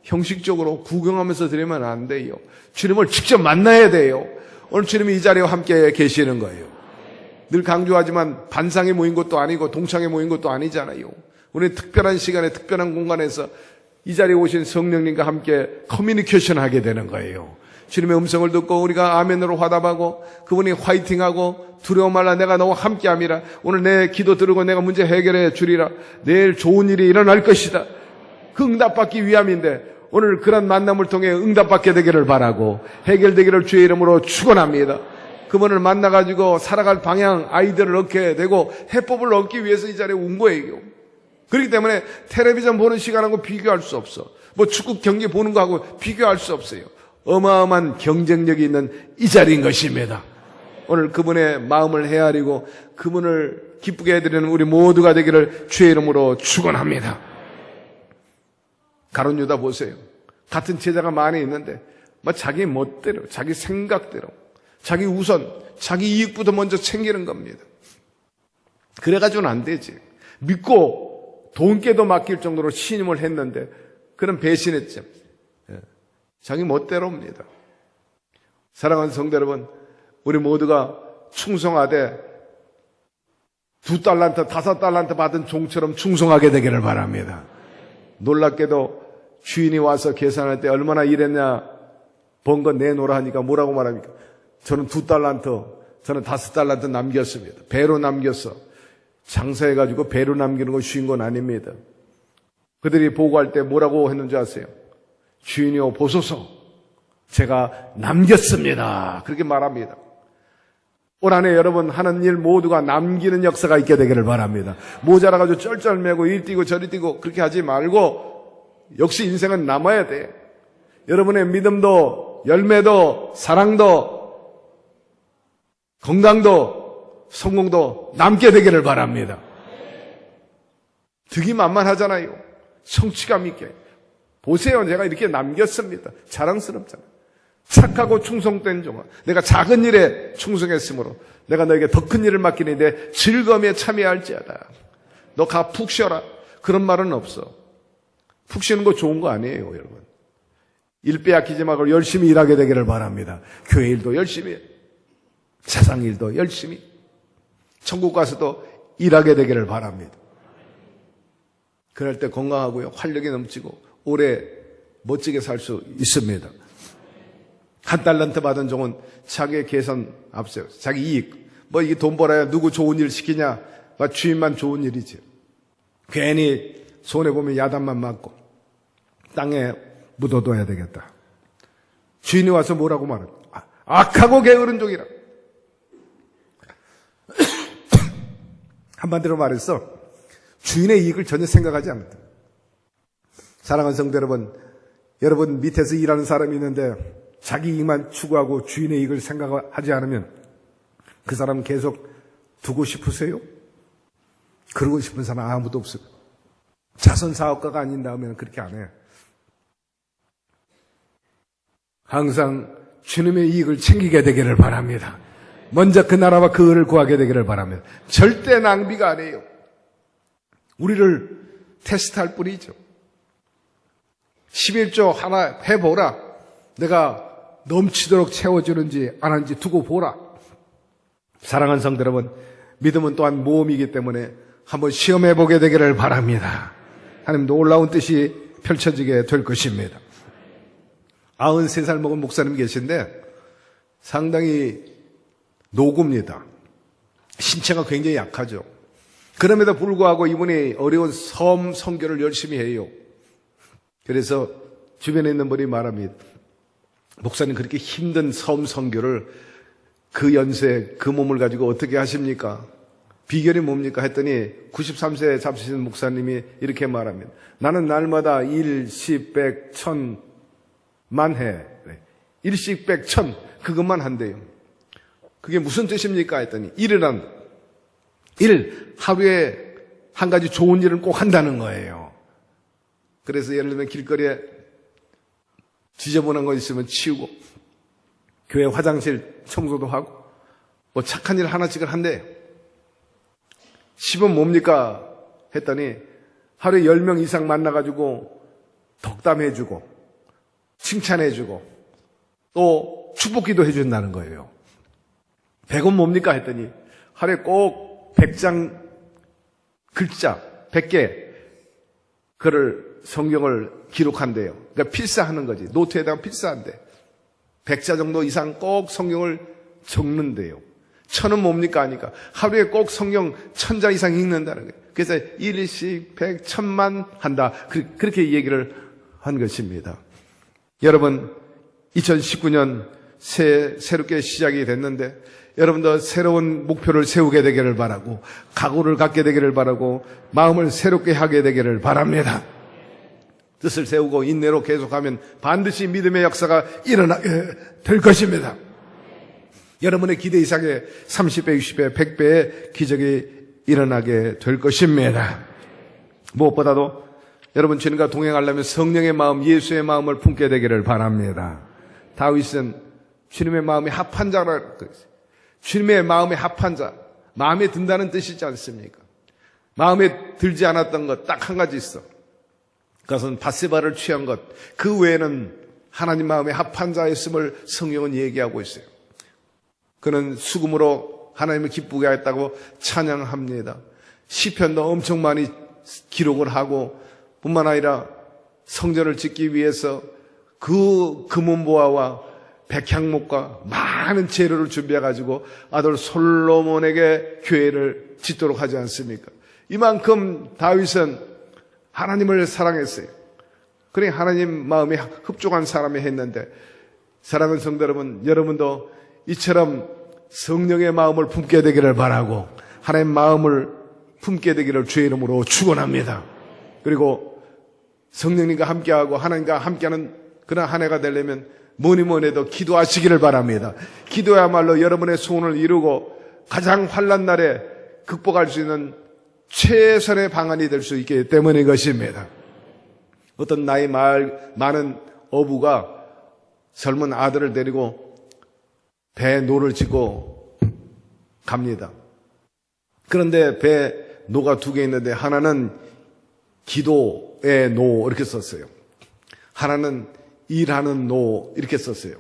형식적으로 구경하면서 드리면 안 돼요. 주님을 직접 만나야 돼요. 오늘 주님이 이 자리에 함께 계시는 거예요. 늘 강조하지만 반상에 모인 것도 아니고 동창에 모인 것도 아니잖아요. 우리는 특별한 시간에 특별한 공간에서 이 자리에 오신 성령님과 함께 커뮤니케이션 하게 되는 거예요. 주님의 음성을 듣고 우리가 아멘으로 화답하고 그분이 화이팅하고 두려워 말라 내가 너와 함께함이라. 오늘 내 기도 들으고 내가 문제 해결해 주리라. 내일 좋은 일이 일어날 것이다. 그 응답받기 위함인데 오늘 그런 만남을 통해 응답받게 되기를 바라고 해결되기를 주의 이름으로 축원합니다. 그분을 만나가지고 살아갈 방향, 아이디어를 얻게 되고 해법을 얻기 위해서 이 자리에 온 거예요. 그렇기 때문에 텔레비전 보는 시간하고 비교할 수 없어. 뭐 축구 경기 보는 거하고 비교할 수 없어요. 어마어마한 경쟁력이 있는 이 자리인 것입니다. 오늘 그분의 마음을 헤아리고 그분을 기쁘게 해드리는 우리 모두가 되기를 주의 이름으로 축원합니다. 가룟 유다 보세요. 같은 제자가 많이 있는데 자기 멋대로, 자기 생각대로, 자기 우선, 자기 이익부터 먼저 챙기는 겁니다. 그래가지고는 안 되지. 믿고 돈께도 맡길 정도로 신임을 했는데 그런 배신했죠. 자기 멋대로입니다. 사랑하는 성도 여러분, 우리 모두가 충성하되 2달란트, 5달란트 받은 종처럼 충성하게 되기를 바랍니다. 놀랍게도 주인이 와서 계산할 때 얼마나 일했냐 번 거 내놓으라 하니까 뭐라고 말합니까? 저는 2달란트, 저는 5달란트 남겼습니다. 배로 남겼어. 장사해가지고 배로 남기는 건 쉬운 건 아닙니다. 그들이 보고할 때 뭐라고 했는지 아세요? 주인이여 보소서, 제가 남겼습니다. 그렇게 말합니다. 올 한해 여러분 하는 일 모두가 남기는 역사가 있게 되기를 바랍니다. 모자라가지고 쩔쩔매고 이리 뛰고 저리 뛰고 그렇게 하지 말고 역시 인생은 남아야 돼. 여러분의 믿음도 열매도 사랑도 건강도 성공도 남게 되기를 바랍니다. 득이 만만하잖아요. 성취감 있게. 보세요. 제가 이렇게 남겼습니다. 자랑스럽잖아요. 착하고 충성된 종아. 내가 작은 일에 충성했으므로 내가 너에게 더 큰 일을 맡기니 내 즐거움에 참여할지어다. 너 가 푹 쉬어라. 그런 말은 없어. 푹 쉬는 거 좋은 거 아니에요, 여러분. 일 빼앗기지 말고 열심히 일하게 되기를 바랍니다. 교회 일도 열심히, 세상 일도 열심히, 천국 가서도 일하게 되기를 바랍니다. 그럴 때 건강하고요, 활력이 넘치고 오래 멋지게 살 수 있습니다. 한 달란트 받은 종은 자기의 계산 앞세워, 자기 이익, 뭐 이게 돈 벌어야 누구 좋은 일 시키냐, 주인만 좋은 일이지. 괜히 손해보면 야단만 맞고 땅에 묻어둬야 되겠다. 주인이 와서 뭐라고 말하는? 악하고 게으른 종이라. 한마디로 말해서 주인의 이익을 전혀 생각하지 않는다. 사랑하는 성도 여러분, 여러분 밑에서 일하는 사람이 있는데 자기 이익만 추구하고 주인의 이익을 생각하지 않으면 그 사람 계속 두고 싶으세요? 그러고 싶은 사람 아무도 없어요. 자선 사업가가 아닌 다음에는 그렇게 안 해요. 항상 주님의 이익을 챙기게 되기를 바랍니다. 먼저 그 나라와 그 의를 구하게 되기를 바랍니다. 절대 낭비가 아니에요. 우리를 테스트할 뿐이죠. 11조 하나 해보라. 내가 넘치도록 채워주는지 안 하는지 두고 보라. 사랑하는 성도 여러분, 믿음은 또한 모험이기 때문에 한번 시험해보게 되기를 바랍니다. 하나님 놀라운 뜻이 펼쳐지게 될 것입니다. 93살 먹은 목사님 계신데 상당히 노구입니다. 신체가 굉장히 약하죠. 그럼에도 불구하고 이분이 어려운 섬 선교를 열심히 해요. 그래서 주변에 있는 분이 말합니다. 목사님 그렇게 힘든 섬 선교를 그 연세, 그 몸을 가지고 어떻게 하십니까? 비결이 뭡니까? 했더니 93세 잡수신 목사님이 이렇게 말합니다. 나는 날마다 일, 십, 백, 천만 해. 일식, 백, 천 그것만 한대요. 그게 무슨 뜻입니까? 했더니 하루에 한 가지 좋은 일을 꼭 한다는 거예요. 그래서 예를 들면 길거리에 지저분한 거 있으면 치우고 교회 화장실 청소도 하고 뭐 착한 일 하나씩을 한대요. 10은 뭡니까? 했더니 하루에 10명 이상 만나가지고 덕담해주고 칭찬해주고 또 축복기도 해준다는 거예요. 100은 뭡니까? 했더니 하루에 꼭 100장 글자 100개 글을 성경을 기록한대요. 그러니까 필사하는 거지. 노트에다가 필사한대. 100자 정도 이상 꼭 성경을 적는데요. 1000은 뭡니까? 하니까 하루에 꼭 성경 1000자 이상 읽는다는 거예요. 그래서 1씩 100, 1000만 한다. 그렇게 얘기를 한 것입니다. 여러분 2019년 새롭게 시작이 됐는데 여러분도 새로운 목표를 세우게 되기를 바라고 각오를 갖게 되기를 바라고 마음을 새롭게 하게 되기를 바랍니다. 뜻을 세우고 인내로 계속하면 반드시 믿음의 역사가 일어나게 될 것입니다. 여러분의 기대 이상의 30배, 60배, 100배의 기적이 일어나게 될 것입니다. 무엇보다도 여러분 주님과 동행하려면 성령의 마음, 예수의 마음을 품게 되기를 바랍니다. 다윗은 주님의 마음에 합한 자라고 했어요. 주님의 마음에 합한 자, 마음에 든다는 뜻이지 않습니까? 마음에 들지 않았던 것 딱 한 가지 있어. 그것은 밧세바를 취한 것. 그 외에는 하나님 마음에 합한 자였음을 성경은 얘기하고 있어요. 그는 수금으로 하나님을 기쁘게 하였다고 찬양합니다. 시편도 엄청 많이 기록을 하고 뿐만 아니라 성전을 짓기 위해서 그 금은보화와 백향목과 많은 재료를 준비해가지고 아들 솔로몬에게 교회를 짓도록 하지 않습니까? 이만큼 다윗은 하나님을 사랑했어요. 그러니 하나님 마음에 흡족한 사람이 했는데 사랑하는 성도 여러분, 여러분도 이처럼 성령의 마음을 품게 되기를 바라고 하나님 마음을 품게 되기를 주의 이름으로 축원합니다. 그리고 성령님과 함께하고 하나님과 함께하는 그런 한 해가 되려면 뭐니 해도 기도하시기를 바랍니다. 기도야말로 여러분의 소원을 이루고 가장 환난 날에 극복할 수 있는 최선의 방안이 될 수 있기 때문인 것입니다. 어떤 나이 많은 어부가 젊은 아들을 데리고 배에 노를 짓고 갑니다. 그런데 배에 노가 2개 있는데 하나는 기도의 노 이렇게 썼어요. 하나는 일하는 노 이렇게 썼어요.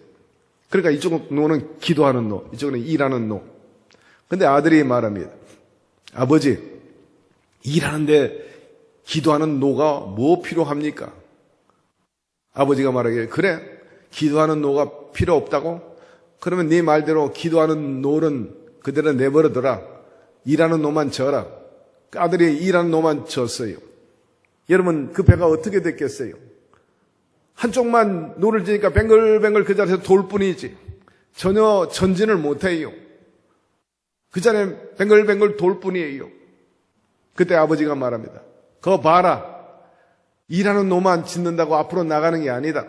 그러니까 이쪽 노는 기도하는 노, 이쪽은 일하는 노. 근데 아들이 말합니다. 아버지, 일하는데 기도하는 노가 뭐 필요합니까? 아버지가 말하기를, 그래, 기도하는 노가 필요 없다고? 그러면 네 말대로 기도하는 노는 그대로 내버려둬라. 일하는 노만 져라. 아들이 일하는 노만 졌어요. 여러분, 그 배가 어떻게 됐겠어요? 한쪽만 노를 지니까 뱅글뱅글 그 자리에서 돌 뿐이지 전혀 전진을 못해요. 그 자리에 뱅글뱅글 돌 뿐이에요. 그때 아버지가 말합니다. 그거 봐라. 일하는 노만 짓는다고 앞으로 나가는 게 아니다.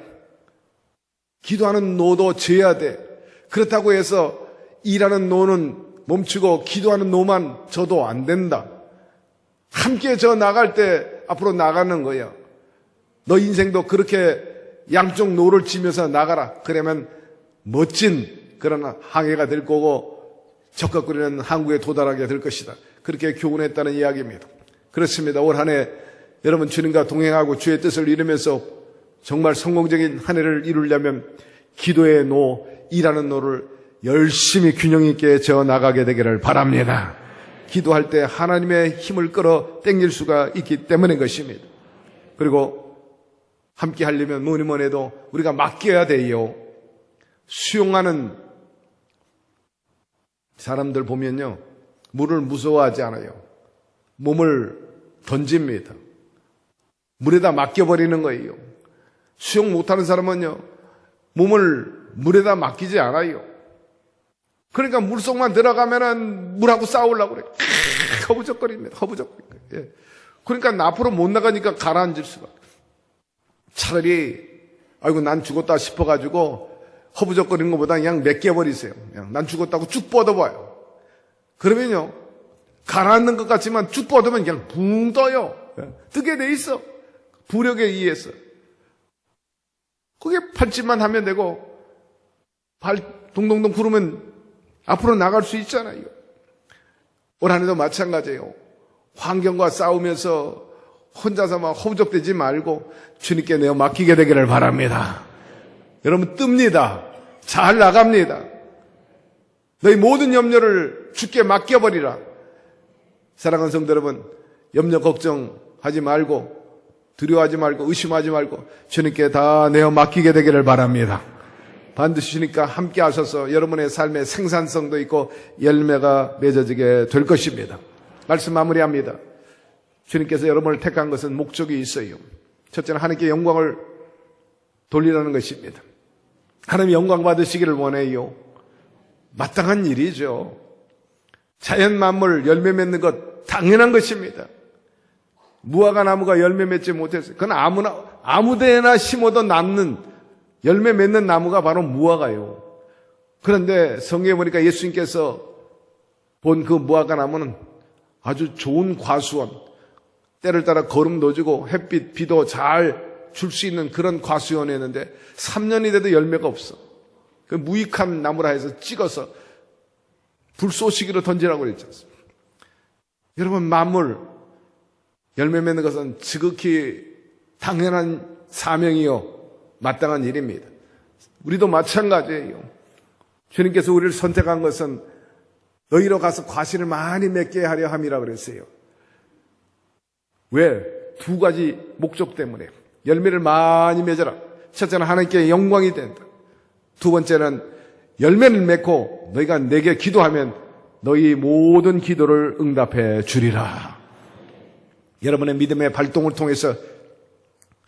기도하는 노도 져야 돼. 그렇다고 해서 일하는 노는 멈추고 기도하는 노만 져도 안 된다. 함께 져 나갈 때 앞으로 나가는 거야. 너 인생도 그렇게 양쪽 노를 지면서 나가라. 그러면 멋진 그런 항해가 될 거고 적극거리는 항구에 도달하게 될 것이다. 그렇게 교훈했다는 이야기입니다. 그렇습니다. 올 한 해 여러분 주님과 동행하고 주의 뜻을 이루면서 정말 성공적인 한 해를 이루려면 기도의 노, 일하는 노를 열심히 균형 있게 져 나가게 되기를 바랍니다. 기도할 때 하나님의 힘을 끌어 당길 수가 있기 때문인 것입니다. 그리고 함께 하려면 뭐니 해도 우리가 맡겨야 돼요. 수용하는 사람들 보면요, 물을 무서워하지 않아요. 몸을 던집니다. 물에다 맡겨버리는 거예요. 수용 못하는 사람은요, 몸을 물에다 맡기지 않아요. 그러니까 물속만 들어가면은 물하고 싸우려고 그래요. 허부적거립니다. 허부적거립니다. 예. 그러니까 앞으로 못 나가니까 가라앉을 수밖에. 차라리 아이고 난 죽었다 싶어가지고 허부적거리는 것보다 그냥 맡겨버리세요. 그냥 난 죽었다고 쭉 뻗어봐요. 그러면요, 가라앉는 것 같지만 쭉 뻗으면 그냥 붕 떠요. 뜨게 돼 있어. 부력에 의해서. 그게 팔짓만 하면 되고 발 동동동 구르면 앞으로 나갈 수 있잖아요. 올 한 해도 마찬가지예요. 환경과 싸우면서 혼자서 막 허우적대지 말고 주님께 내어 맡기게 되기를 바랍니다. 여러분 뜹니다. 잘 나갑니다. 너희 모든 염려를 주께 맡겨버리라. 사랑하는 성도 여러분, 염려 걱정하지 말고 두려워하지 말고 의심하지 말고 주님께 다 내어 맡기게 되기를 바랍니다. 반드시 주님과 함께 하셔서 여러분의 삶의 생산성도 있고 열매가 맺어지게 될 것입니다. 말씀 마무리합니다. 주님께서 여러분을 택한 것은 목적이 있어요. 첫째는 하나님께 영광을 돌리라는 것입니다. 하나님 영광 받으시기를 원해요. 마땅한 일이죠. 자연 만물 열매 맺는 것 당연한 것입니다. 무화과 나무가 열매 맺지 못했어요. 그건 아무데나 심어도 남는 열매 맺는 나무가 바로 무화과예요. 그런데 성경에 보니까 예수님께서 본 그 무화과 나무는 아주 좋은 과수원, 때를 따라 거름 넣어주고 햇빛, 비도 잘 줄 수 있는 그런 과수원이었는데 3년이 돼도 열매가 없어. 그 무익한 나무라 해서 찍어서 불쏘시기로 던지라고 그랬지 않습니까? 여러분, 만물 열매 맺는 것은 지극히 당연한 사명이요 마땅한 일입니다. 우리도 마찬가지예요. 주님께서 우리를 선택한 것은 너희로 가서 과실을 많이 맺게 하려 함이라 그랬어요. 왜? 두 가지 목적 때문에. 열매를 많이 맺어라. 첫째는 하나님께 영광이 된다. 두 번째는 열매를 맺고 너희가 내게 기도하면 너희 모든 기도를 응답해 주리라. 여러분의 믿음의 발동을 통해서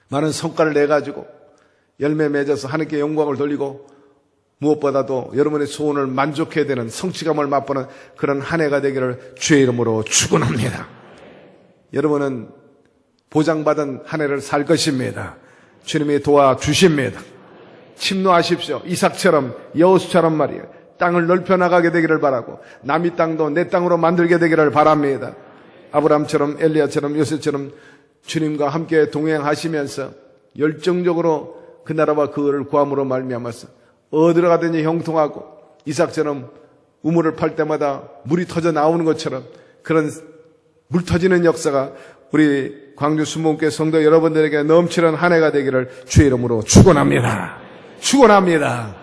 많은 성과를 내가지고 열매 맺어서 하나님께 영광을 돌리고 무엇보다도 여러분의 소원을 만족해야 되는 성취감을 맛보는 그런 한 해가 되기를 주의 이름으로 축원합니다. 여러분은 보장받은 한 해를 살 것입니다. 주님이 도와주십니다. 침노하십시오. 이삭처럼 여호수처럼 말이에요. 땅을 넓혀 나가게 되기를 바라고 남의 땅도 내 땅으로 만들게 되기를 바랍니다. 아브라함처럼 엘리야처럼 요셉처럼 주님과 함께 동행하시면서 열정적으로 그 나라와 그를 구함으로 말미암아서 어디로 가든지 형통하고 이삭처럼 우물을 팔 때마다 물이 터져 나오는 것처럼 그런 물 터지는 역사가 우리 광주 순복음교회 성도 여러분들에게 넘치는 한 해가 되기를 주의 이름으로 축원합니다. 축원합니다.